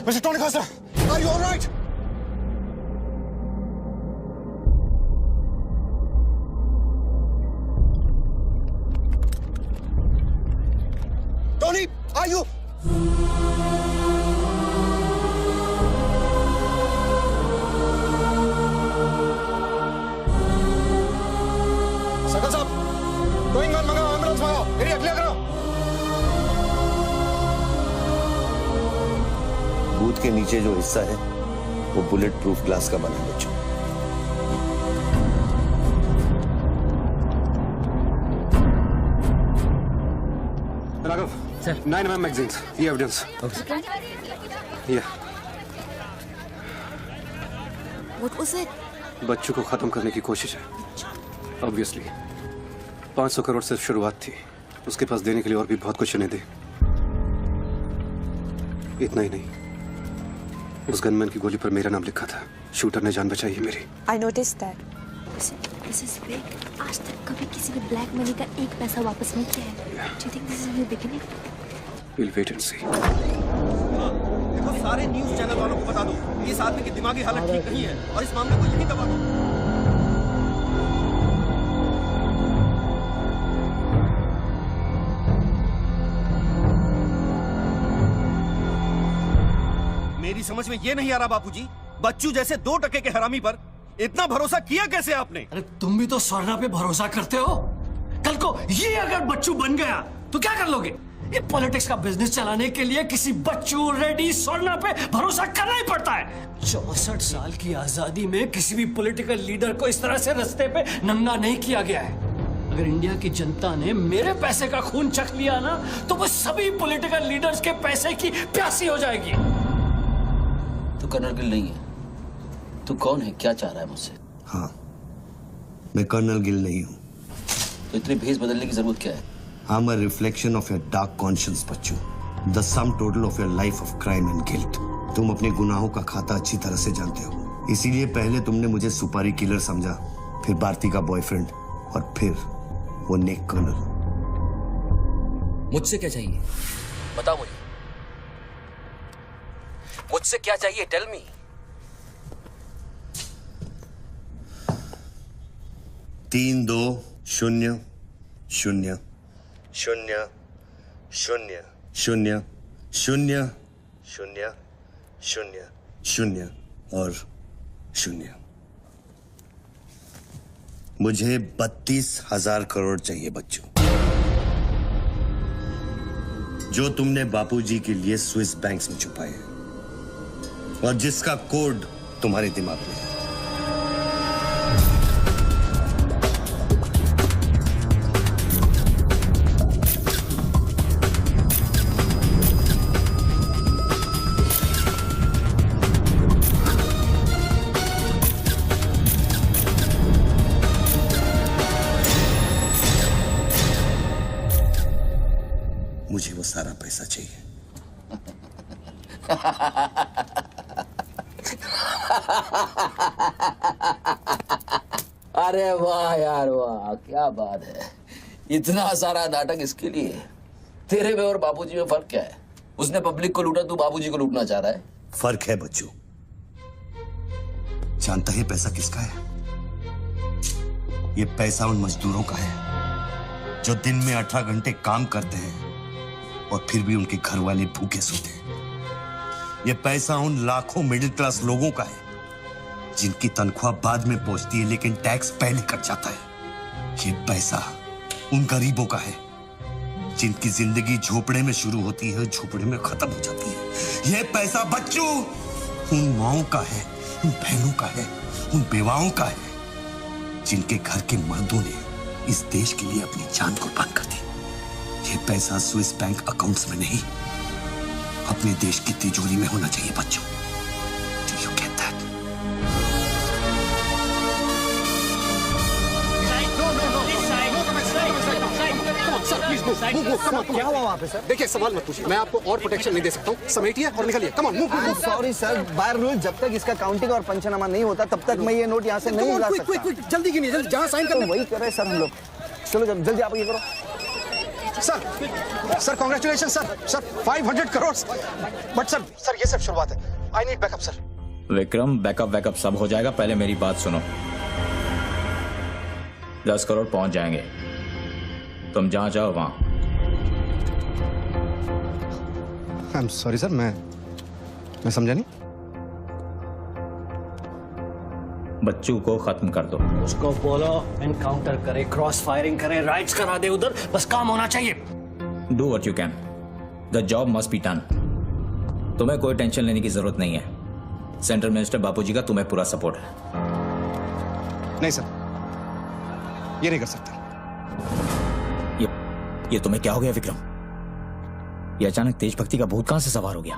Mr. Tony Costa, are you all right? Tony, are you? सकल साहब, गोइंग ऑन मंगाओ, एम्बुलेंस मंगाओ, एरिया क्लियर करो। बूथ के नीचे जो हिस्सा है वो बुलेट प्रूफ ग्लास का बना है बच्चों। राघव सर 9mm मैगजीन्स, ये evidence. Yeah. What was it? बच्चों को खत्म करने की कोशिश है। ऑब्वियसली 500 करोड़ सिर्फ शुरुआत थी, उसके पास देने के लिए और भी बहुत कुछ इन्हें दे। इतना ही नहीं, उस गनमैन की गोली पर मेरा नाम लिखा था। शूटर ने जान बचाई है मेरी। I noticed that. This is big. आज तक कभी किसी ने ब्लैक मनी का एक पैसा वापस नहीं किया है। Do you think this is a new beginning? We'll wait and see. देखो, सारे न्यूज़ चैनल वालों को बता दो, इस आदमी की दिमागी हालत ठीक नहीं है और इस मामले को यहीं दबा दो। मेरी समझ में ये नहीं आ रहा बापूजी, बच्चू जैसे 2% के हरामी पर इतना भरोसा किया कैसे आपने? अरे तुम भी तो स्वर्णा पे भरोसा करते हो। कल को ये अगर बच्चू बन गया तो क्या कर लोगे? ये पॉलिटिक्स का बिजनेस चलाने के लिए किसी बच्चू, रेड्डी, स्वर्णा पे भरोसा करना ही पड़ता है। 64 साल की आजादी में किसी भी पॉलिटिकल लीडर को इस तरह से रास्ते पे नंगा नहीं किया गया है। अगर इंडिया की जनता ने मेरे पैसे का खून चख लिया ना, तो वो सभी पॉलिटिकल लीडर्स के पैसे की प्यासी हो जाएगी। तू कर्नल गिल नहीं है। तू कौन है, क्या चाह रहा है मुझसे? हाँ, मैं कर्नल गिल नहीं हूँ। तो इतनी भेस बदलने की जरूरत क्या है? I'm a reflection of your dark conscience, Bachchu. The sum total of your life of crime and guilt। तुम अपने गुनाहों का खाता अच्छी तरह से जानते हो, इसीलिए पहले तुमने मुझे सुपारी किलर समझा, फिर भारती का बॉयफ्रेंड और फिर वो नेक कर्नल। मुझसे क्या चाहिए बताओ मुझे। मुझसे क्या चाहिए, टेल मी। तीन 2 0 0 0 0 0 0 0 0 0 और 0। मुझे 32,000 करोड़ चाहिए बच्चों, जो तुमने बापूजी के लिए स्विस बैंक्स में छुपाए हैं और जिसका कोड तुम्हारे दिमाग में है। मुझे वो सारा पैसा चाहिए। अरे वाह यार वाह, क्या बात है। इतना सारा नाटक इसके लिए? तेरे में और बापूजी में फर्क क्या है? उसने पब्लिक को लूटा, तू बापूजी को लूटना चाह रहा है। फर्क है बच्चू। जानता है पैसा किसका है? ये पैसा उन मजदूरों का है जो दिन में 18 घंटे काम करते हैं और फिर भी उनके घर वाले भूखे सोते हैं। ये पैसा उन लाखों मिडिल क्लास लोगों का है जिनकी तनख्वाह बाद में पहुंचती है लेकिन टैक्स पहले कट जाता है। ये पैसा उन गरीबों का है जिनकी जिंदगी झोपड़े में शुरू होती है, झोपड़े में खत्म हो जाती है। ये पैसा बच्चों उन माओं का है, उन बहनों का है, उन बेवाओं का है जिनके घर के मर्दों ने इस देश के लिए अपनी जान कुर्बान कर दी। ये पैसा स्विस बैंक अकाउंट्स में नहीं, अपने देश की तिजोरी में होना चाहिए बच्चों। Do you get that? क्या हुआ वहाँ पे सर? देखिए सवाल मत पूछिए, मैं आपको और प्रोटेक्शन नहीं दे सकता हूँ। समेटिए और निकलिए। कम on move. Sorry sir, by rule जब तक इसका काउंटिंग और पंचनामा नहीं होता तब तक मैं ये नोट यहाँ से नहीं ला सकता। जल्दी गिनिए, जल्दी। जहाँ साइन करना वही कर रहे सर हम लोग। चलो जल्दी आप ये करो। Sir congratulation sir 500 crore but sir ये सब शुरुआत है I need backup sir Vikram backup सब हो जाएगा पहले मेरी बात सुनो 10 करोड़ पहुंच जाएंगे तुम जहां जाओ वहां आई एम सॉरी सर मैं समझा नहीं बच्चू को खत्म कर दो उसको बोलो एनकाउंटर करे क्रॉस फायरिंग करे राइट्स करा दे उधर बस काम होना चाहिए do what you can the job must be done तुम्हें कोई टेंशन लेने की जरूरत नहीं है सेंट्रल मिनिस्टर बापूजी का तुम्हें पूरा सपोर्ट है नहीं सर ये नहीं कर सकता ये तुम्हें क्या हो गया विक्रम ये अचानक तेज भक्ति का भूत कहां से सवार हो गया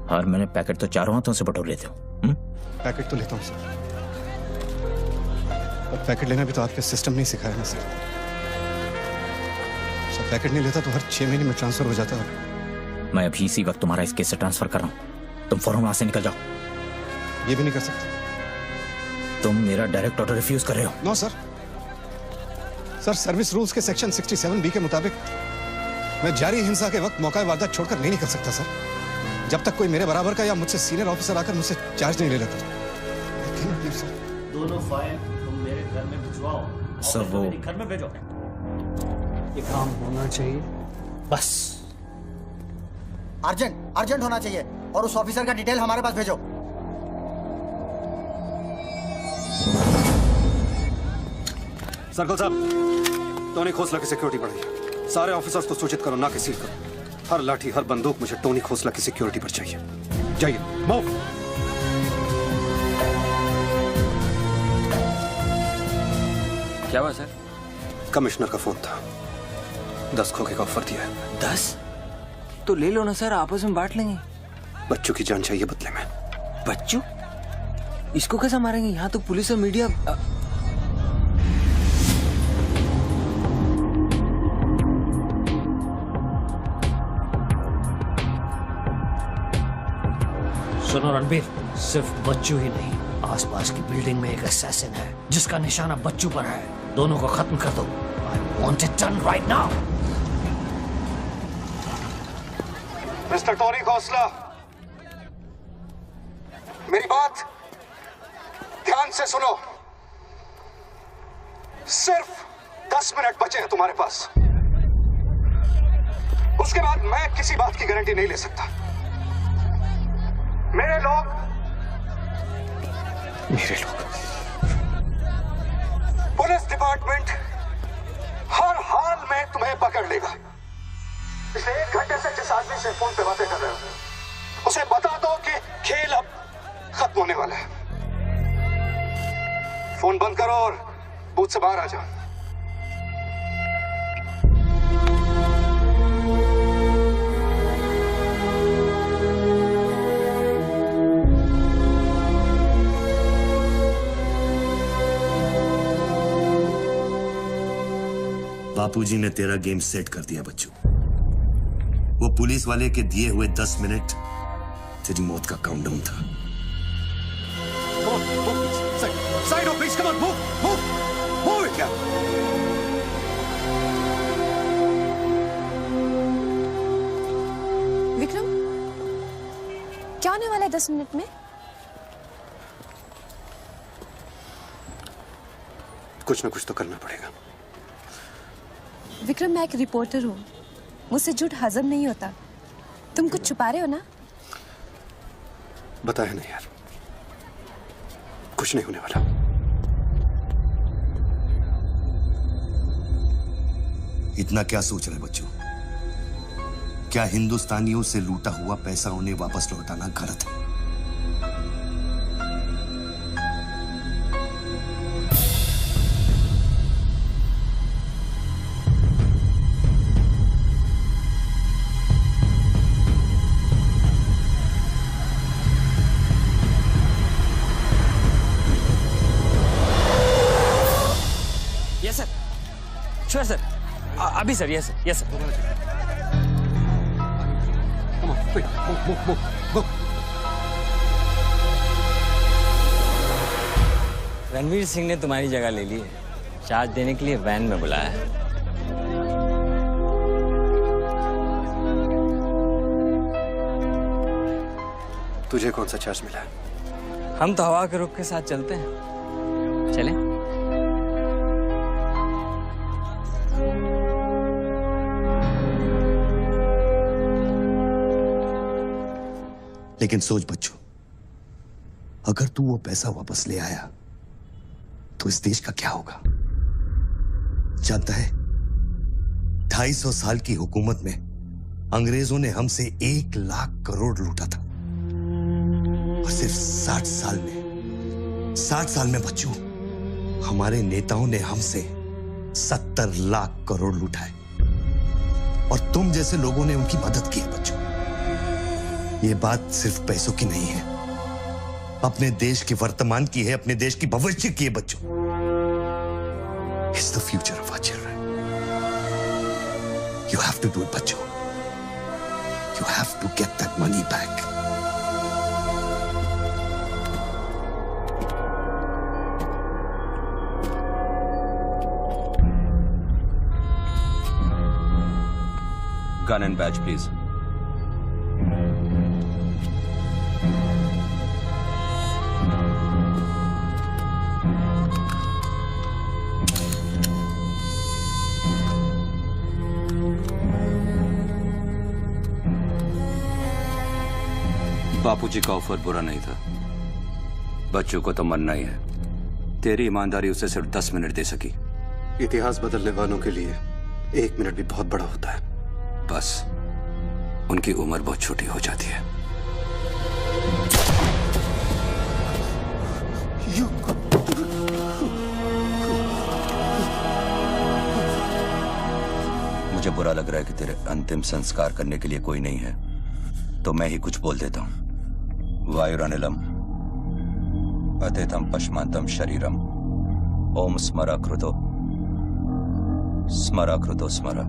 हर महीने पैकेट तो चारों हाथों से बटोर लेते हो पैकेट तो लेता हूँ सर पर पैकेट लेना भी तो आपके सिस्टम ने सिखाया ना सर पैकेट नहीं लेता तो हर 6 महीने में ट्रांसफर हो जाता है मैं अभी इसी वक्त तुम्हारा इस केस से ट्रांसफर कर रहा हूं तुम फौरन वहां से निकल जाओ ये भी नहीं कर सकते तुम मेरा डायरेक्ट ऑर्डर रिफ्यूज कर रहे हो नो सर सर्विस रूल्स के सेक्शन 67B के मुताबिक मैं जारी हिंसा के वक्त मौका वारदात छोड़कर नहीं निकल सकता सर जब तक कोई मेरे बराबर का या मुझसे सीनियर ऑफिसर आकर मुझसे चार्ज नहीं ले लेता दोनों फाइल तुम मेरे घर में भिजवाओ सर वो घर में भेजो ये काम होना चाहिए बस अर्जेंट होना चाहिए और उस ऑफिसर का डिटेल हमारे पास भेजो सर्कल साहब टोनी खोसला की सिक्योरिटी बढ़ाइए सारे ऑफिसर्स को सूचित करो ना कि सील करो हर लाठी हर बंदूक मुझे टोनी खोसला की सिक्योरिटी पर चाहिए जाइए मूव क्या हुआ सर कमिश्नर का फोन था 10 खोखे का ऑफर दिया है 10 तो ले लो ना सर आपस में बांट लेंगे बच्चों की जान चाहिए बदले में बच्चू इसको कैसे मारेंगे यहाँ तो पुलिस और मीडिया सुनो रणबीर सिर्फ बच्चू ही नहीं आसपास की बिल्डिंग में एक असैसिन है जिसका निशाना बच्चू पर है दोनों को खत्म कर दो I want it done right now mister Tony Khosla मेरी बात ध्यान से सुनो सिर्फ 10 मिनट बचे हैं तुम्हारे पास उसके बाद मैं किसी बात की गारंटी नहीं ले सकता मेरे लोग पुलिस डिपार्टमेंट हर हाल में तुम्हें पकड़ लेगा पिछले 1 घंटे से जिस आदमी से फोन पे बातें कर रहे हो उसे बता दो कि खेल अब खत्म होने वाला है फोन बंद करो और बूथ से बाहर आ जाओ बापूजी ने तेरा गेम सेट कर दिया बच्चू वो पुलिस वाले के दिए हुए 10 मिनट तेरी मौत का काउंटडाउन था side of please come on move it क्या विक्रम क्या होने वाला है 10 मिनट में कुछ ना कुछ तो करना पड़ेगा विक्रम मैं एक रिपोर्टर हूँ मुझसे झूठ हजम नहीं होता तुम कुछ छुपा रहे हो ना बताया नहीं यार कुछ नहीं होने वाला इतना क्या सोच रहे बच्चों क्या हिंदुस्तानियों से लूटा हुआ पैसा उन्हें वापस लौटाना गलत है श्योर सर अभी sir yes sir Ranveer Singh ने तुम्हारी जगह ले ली है चार्ज देने के लिए वैन में बुलाया है तुझे कौन सा चार्ज मिला है? हम तो हवा के रुख के साथ चलते हैं। चलें? लेकिन सोच बच्चों, अगर तू वो पैसा वापस ले आया तो इस देश का क्या होगा? जानता है, 250 साल की हुकूमत में अंग्रेजों ने हमसे 1 लाख करोड़ लूटा था और सिर्फ 60 साल में बच्चों, हमारे नेताओं ने हमसे 70 लाख करोड़ लूटाए और तुम जैसे लोगों ने उनकी मदद की है बच्चों। ये बात सिर्फ पैसों की नहीं है, अपने देश के वर्तमान की है, अपने देश की भविष्य की है बच्चों। It's the future of our children. You have to do it, बच्चों. You have to get that money back. Gun and badge, please. बापूजी का ऑफर बुरा नहीं था, बच्चों को तो मरना ही है। तेरी ईमानदारी उसे सिर्फ 10 मिनट दे सकी। इतिहास बदलने वालों के लिए 1 मिनट भी बहुत बड़ा होता है। बस उनकी उम्र बहुत छोटी हो जाती है। मुझे बुरा लग रहा है कि तेरे अंतिम संस्कार करने के लिए कोई नहीं है, तो मैं ही कुछ बोल देता हूं। वायुरनिलम अतिथम पश्मांतम शरीरम ओम स्मराकृतो स्मराकृतो स्मरा।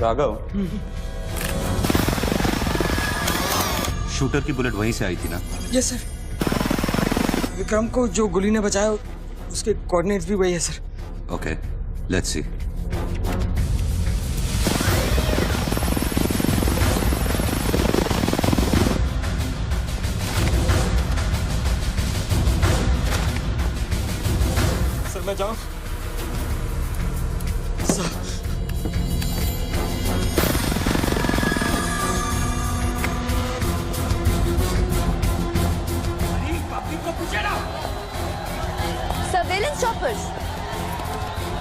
राघव, शूटर की बुलेट वहीं से आई थी ना? Yes sir. विक्रम को जो गोली ने बचाया उसके कोऑर्डिनेट्स भी वही है sir. Okay, let's see. Sir मैं जाऊं? सर सर्वेलेंस चॉपर्स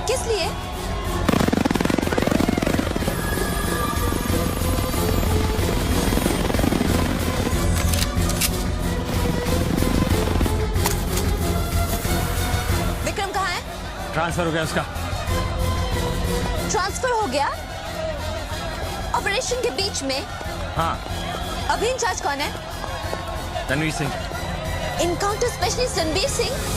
किस लिए? विक्रम कहाँ है? ट्रांसफर हो गया उसका। ट्रांसफर हो गया? ऑपरेशन के बीच में? हाँ। अभी इंचार्ज कौन है? Ranveer Singh. Encounter specialist Ranveer Singh?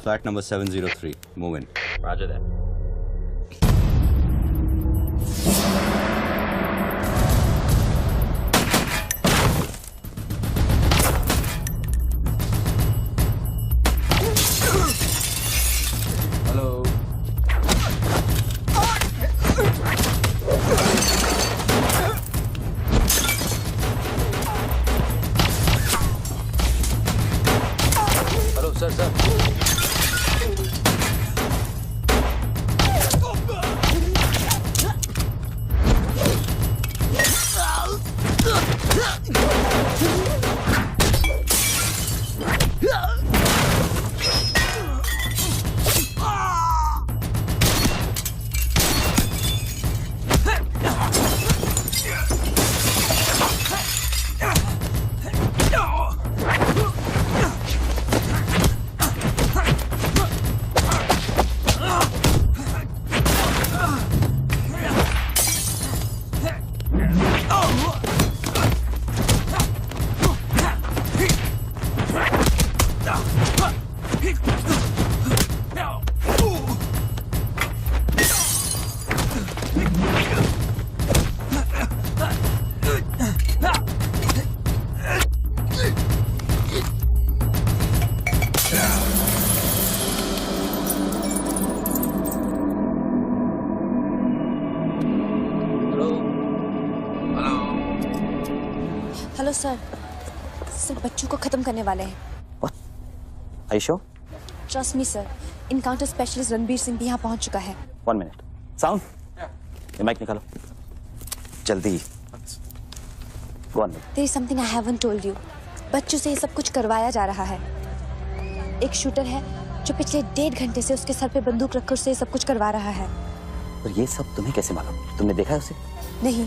Flat number 703. Move in. Roger that. Hello, hello sir, बच्चों को खत्म करने वाले हैं। Are you sure? Trust me sir, encounter specialist Ranbir Singh भी यहाँ पहुँच चुका है। 1 minute. Sound? ये माइक निकालो जल्दी। Go on. There is something I haven't told you. बच्चों से ये सब कुछ करवाया जा रहा है। एक शूटर है जो पिछले 1.5 घंटे से उसके सर पे बंदूक रखकर उससे ये सब कुछ करवा रहा है। और ये सब तुम्हें कैसे मालूम? तुमने देखा है उसे? नहीं,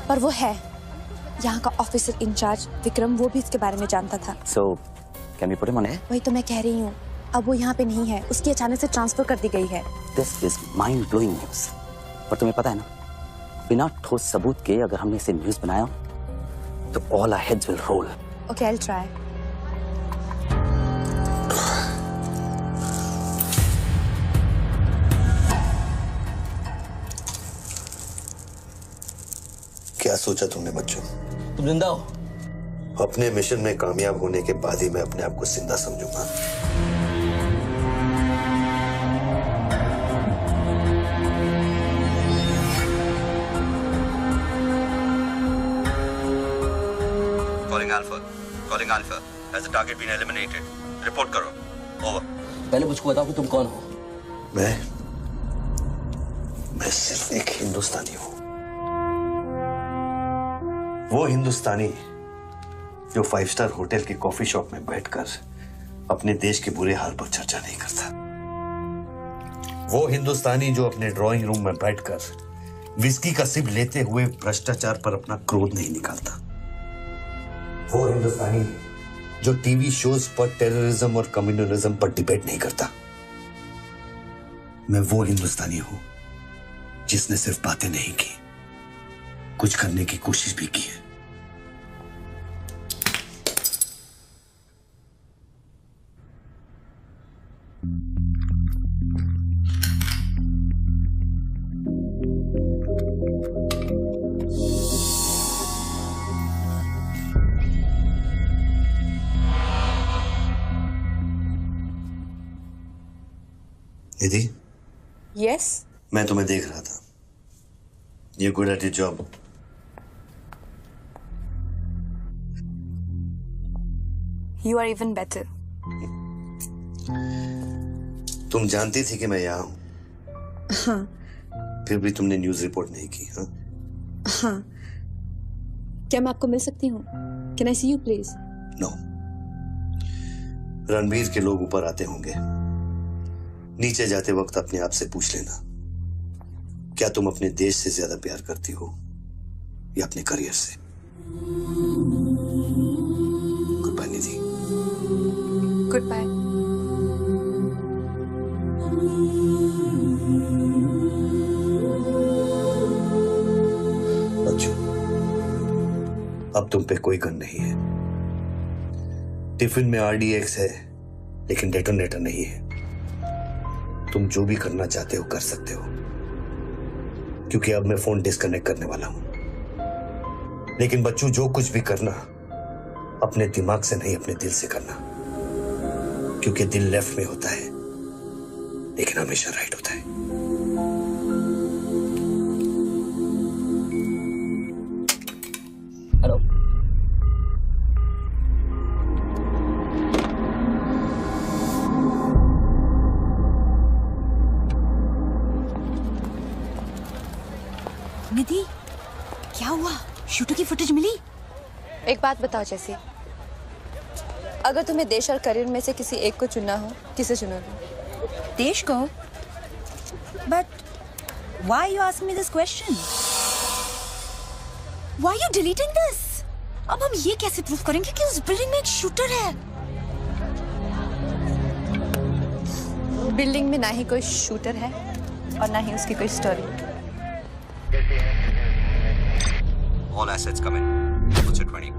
पर वो है। यहाँ का ऑफिसर इंचार्ज विक्रम, वो भी इसके बारे में जानता था। So, can we put him on air? वही तो मैं कह रही हूँ, अब वो यहाँ पे नहीं है, उसकी अचानक से ट्रांसफर कर दी गई है। This is mind-blowing news. पर तुम्हें पता है ना, बिना ठोस सबूत के अगर हमने इसे न्यूज़ बनाया तो all our heads will roll. Okay, I'll try. क्या सोचा तुमने बच्चों? तुम जिंदा हो? अपने मिशन में कामयाब होने के बाद ही मैं अपने आप को जिंदा समझूंगा। Calling Alpha. Has the target been eliminated? Report करो. Over. पहले मुझको बताओ कि तुम कौन हो? मैं सिर्फ एक हिंदुस्तानी हूँ। वो हिंदुस्तानी जो 5 स्टार होटल के कॉफी शॉप में बैठकर अपने देश के बुरे हाल पर चर्चा नहीं करता। वो हिंदुस्तानी जो अपने ड्राइंग रूम में बैठकर विस्की का सिप लेते हुए भ्रष्टाचार पर अपना क्रोध नहीं निकालता। वो हिंदुस्तानी जो टीवी शोज पर टेररिज्म और कम्युनलिज्म पर डिबेट नहीं करता। मैं वो हिंदुस्तानी हूं जिसने सिर्फ बातें नहीं की, कुछ करने की कोशिश भी की है। निधि, यस, मैं तुम्हें देख रहा था। You're good at your job. You are even better. तुम जानती थी कि मैं यहाँ हूँ, हाँ फिर भी तुमने न्यूज़ रिपोर्ट नहीं की। हाँ? हाँ, क्या मैं आपको मिल सकती हूँ? Can I see you please? No. Ranbir के लोग ऊपर आते होंगे, नीचे जाते वक्त अपने आप से पूछ लेना, क्या तुम अपने देश से ज्यादा प्यार करती हो या अपने करियर से? Good bye Nidhi. Good bye. बच्चों, अब तुम पे कोई गन नहीं है। टिफिन में RDX है, लेकिन डेटोनेटर नहीं है। तुम जो भी करना चाहते हो कर सकते हो, क्योंकि अब मैं फोन डिस्कनेक्ट करने वाला हूं। लेकिन बच्चों, जो कुछ भी करना अपने दिमाग से नहीं, अपने दिल से करना, क्योंकि दिल लेफ्ट में होता है लेकिन हमेशा राइट होता है। हेलो, निधि, क्या हुआ? शूटर की फुटेज मिली? एक बात बताओ जैसी, अगर तुम्हें देश और करियर में से किसी एक को चुनना हो, किसे चुनोगे? देश को? But why you ask me this question? Why you deleting this? अब हम ये कैसे प्रूफ करेंगे कि उस बिल्डिंग में एक शूटर है? बिल्डिंग में ना ही कोई शूटर है और ना ही उसकी कोई story. All assets come in. What's your 20?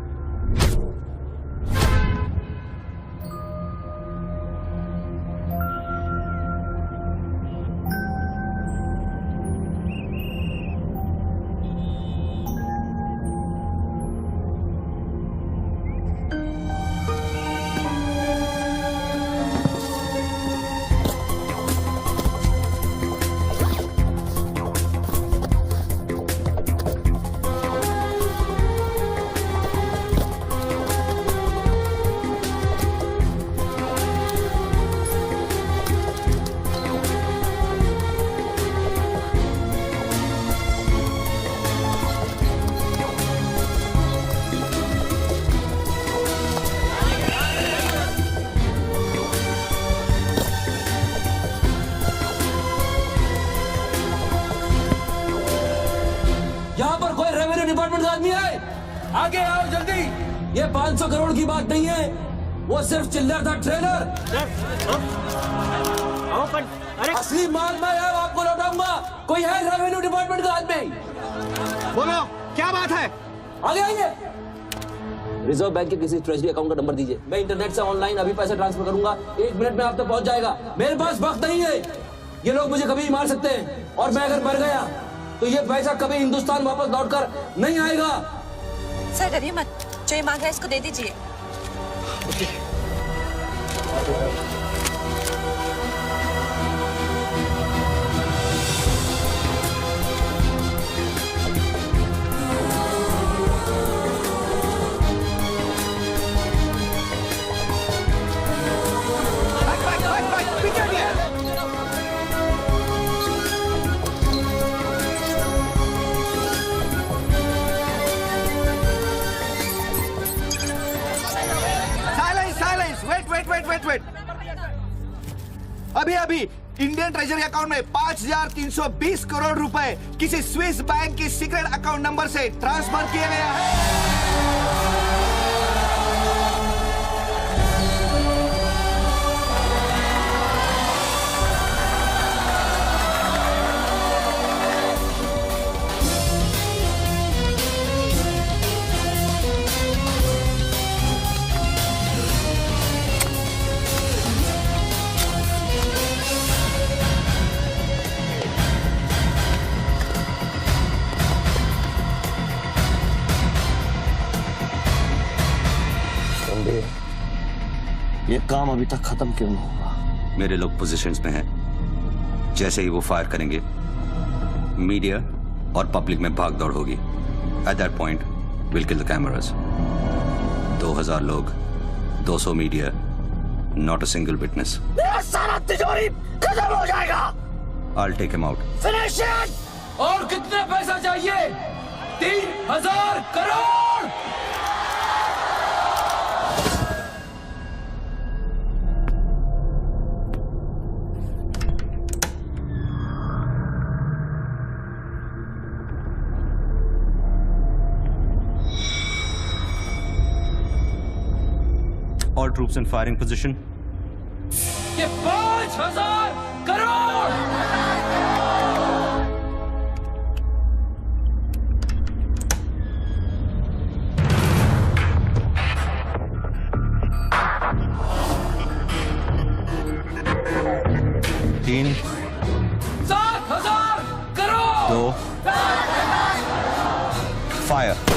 यहाँ पर कोई रेवेन्यू डिपार्टमेंट का आदमी है? आगे आओ जल्दी। ये 500 करोड़ की बात नहीं है, वो सिर्फ चिल्लर था, ट्रेलर। अरे असली माल मैं आपको लौटाऊंगा। कोई है रेवेन्यू डिपार्टमेंट का आदमी? बोलो क्या बात है? आगे आइए। रिजर्व बैंक के किसी ट्रेजरी अकाउंट का नंबर दीजिए। मैं इंटरनेट से ऑनलाइन अभी पैसे ट्रांसफर करूंगा, 1 मिनट में आप तक पहुंच जाएगा। मेरे पास वक्त नहीं है, ये लोग मुझे कभी भी मार सकते हैं और मैं अगर मर गया तो ये पैसा कभी हिंदुस्तान वापस लौटकर नहीं आएगा। सर डरिए मत, जो ये मांग रहा है इसको दे दीजिए। वेट। अभी इंडियन ट्रेजरी अकाउंट में 5,320 करोड़ रुपए किसी स्विस बैंक की सीक्रेट अकाउंट नंबर से ट्रांसफर किए गए हैं। ये काम अभी तक खत्म क्यों नहीं हुआ? मेरे लोग पोजीशंस में हैं। जैसे ही वो फायर करेंगे, मीडिया और पब्लिक में भाग दौड़ होगी। At that point will kill the cameras. 2000 लोग, 200 media, not a single witness. मेरा सारा तिजोरी खत्म हो जाएगा। I'll take him out. Finish it. और कितना पैसा चाहिए? 3000 crore. All troops in firing position. ये 5000 करोड़। तीन, 7000 करोड़। 2, फायर।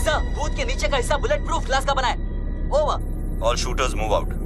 सर, बूथ के नीचे का हिस्सा बुलेट प्रूफ ग्लास का बना है। Over. All shooters move out.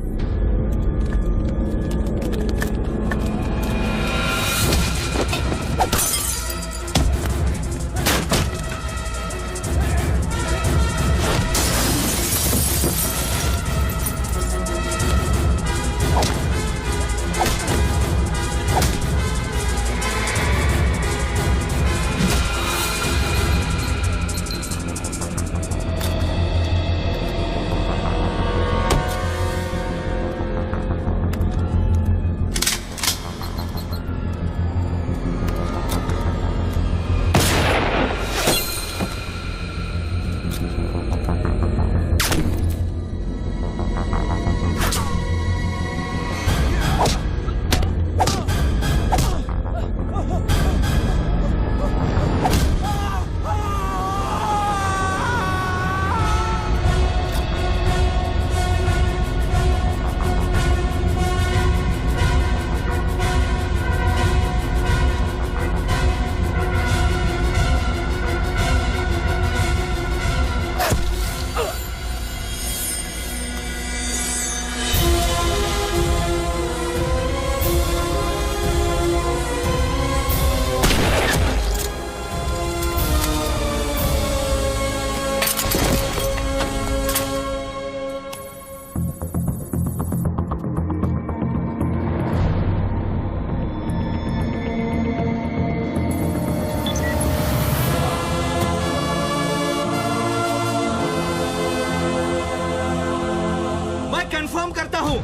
Confirm करता हूं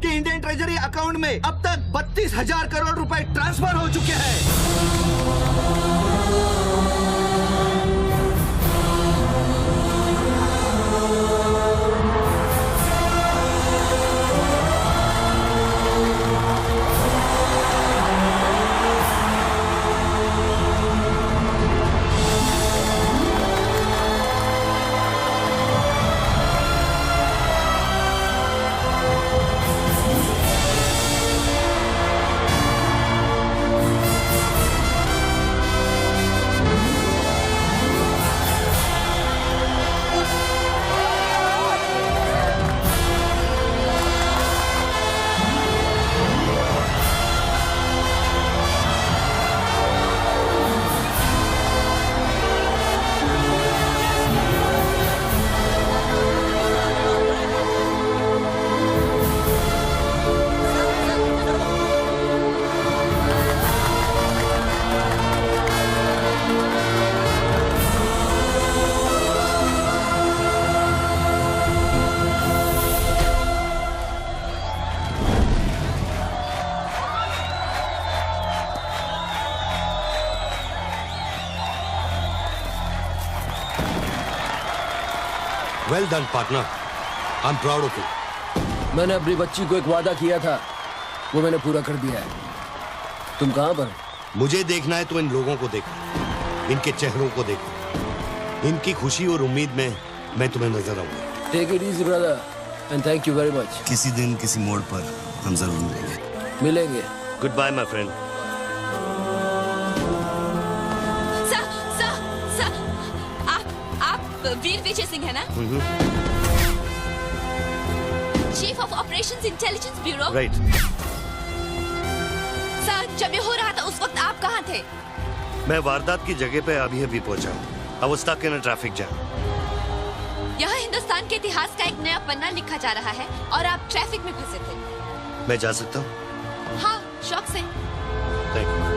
कि इंडियन ट्रेजरी अकाउंट में अब तक 32,000 करोड़ रुपए ट्रांसफर हो चुके हैं। Well done, partner. I'm proud of you. मैंने अपनी बच्ची को एक वादा किया था, वो मैंने पूरा कर दिया है। तुम कहाँ पर? मुझे देखना है तो इन लोगों को देखो, इनके चेहरों को देखो, इनकी खुशी और उम्मीद में मैं तुम्हें नजर आऊंगा। Take it easy, brother, and thank you very much. किसी दिन किसी मोड़ पर हम जरूर मिलेंगे। Goodbye, my friend. वीर विजय सिंह है ना? Chief of operations intelligence bureau. Right. Sir, जब ये हो रहा था उस वक्त आप कहाँ थे? मैं वारदात की जगह पे अभी पहुंचा हूँ। I was stuck in a traffic jam. यहाँ हिंदुस्तान के इतिहास का एक नया पन्ना लिखा जा रहा है और आप ट्रैफिक में फंसे थे। मैं जा सकता हूँ? हाँ, शौक से। Thank you.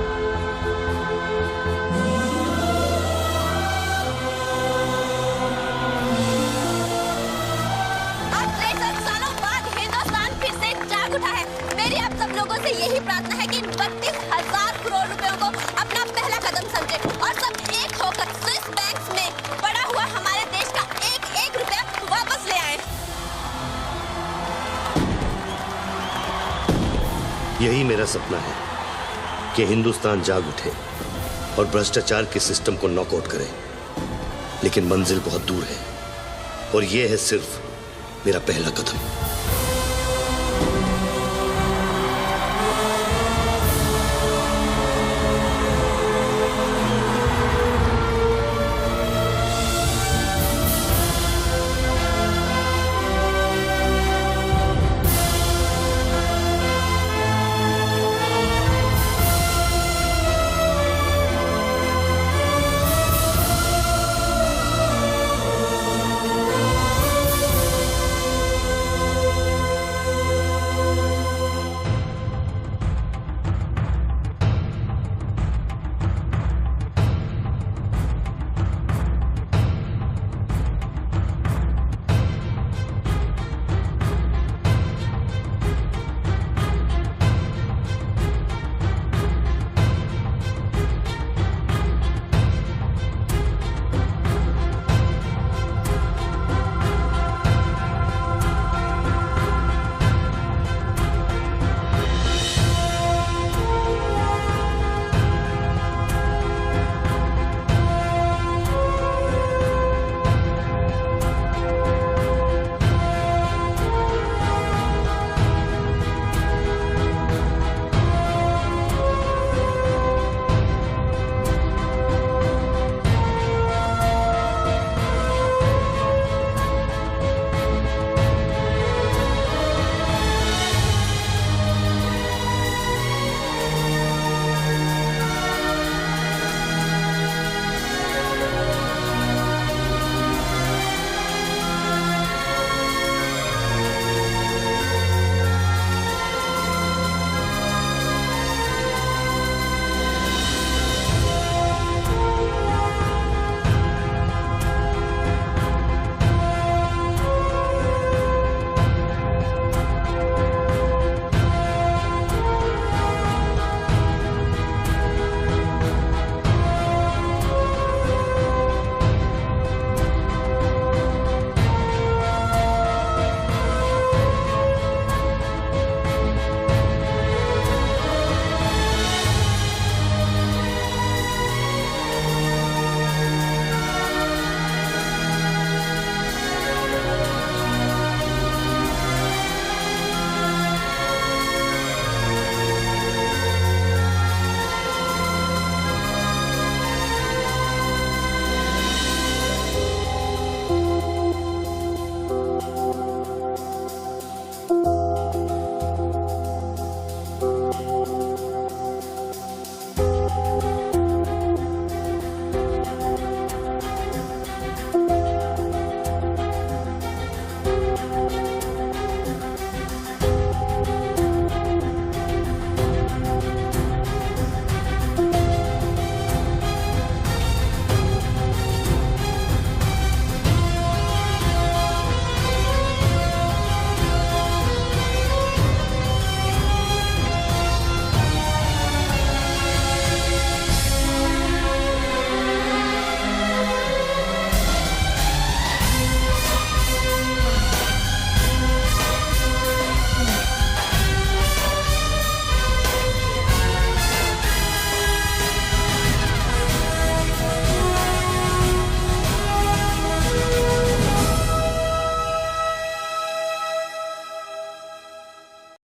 मेरी आप सब लोगों से यही प्रार्थना है कि 32,000 करोड़ रुपयों को अपना पहला कदम समझे और सब एक होकर स्विस बैंक्स में पड़ा हुआ हमारे देश का एक रुपया वापस ले आए। यही मेरा सपना है कि हिंदुस्तान जाग उठे और भ्रष्टाचार के सिस्टम को नॉकआउट करे, लेकिन मंजिल बहुत दूर है और यह है सिर्फ मेरा पहला कदम।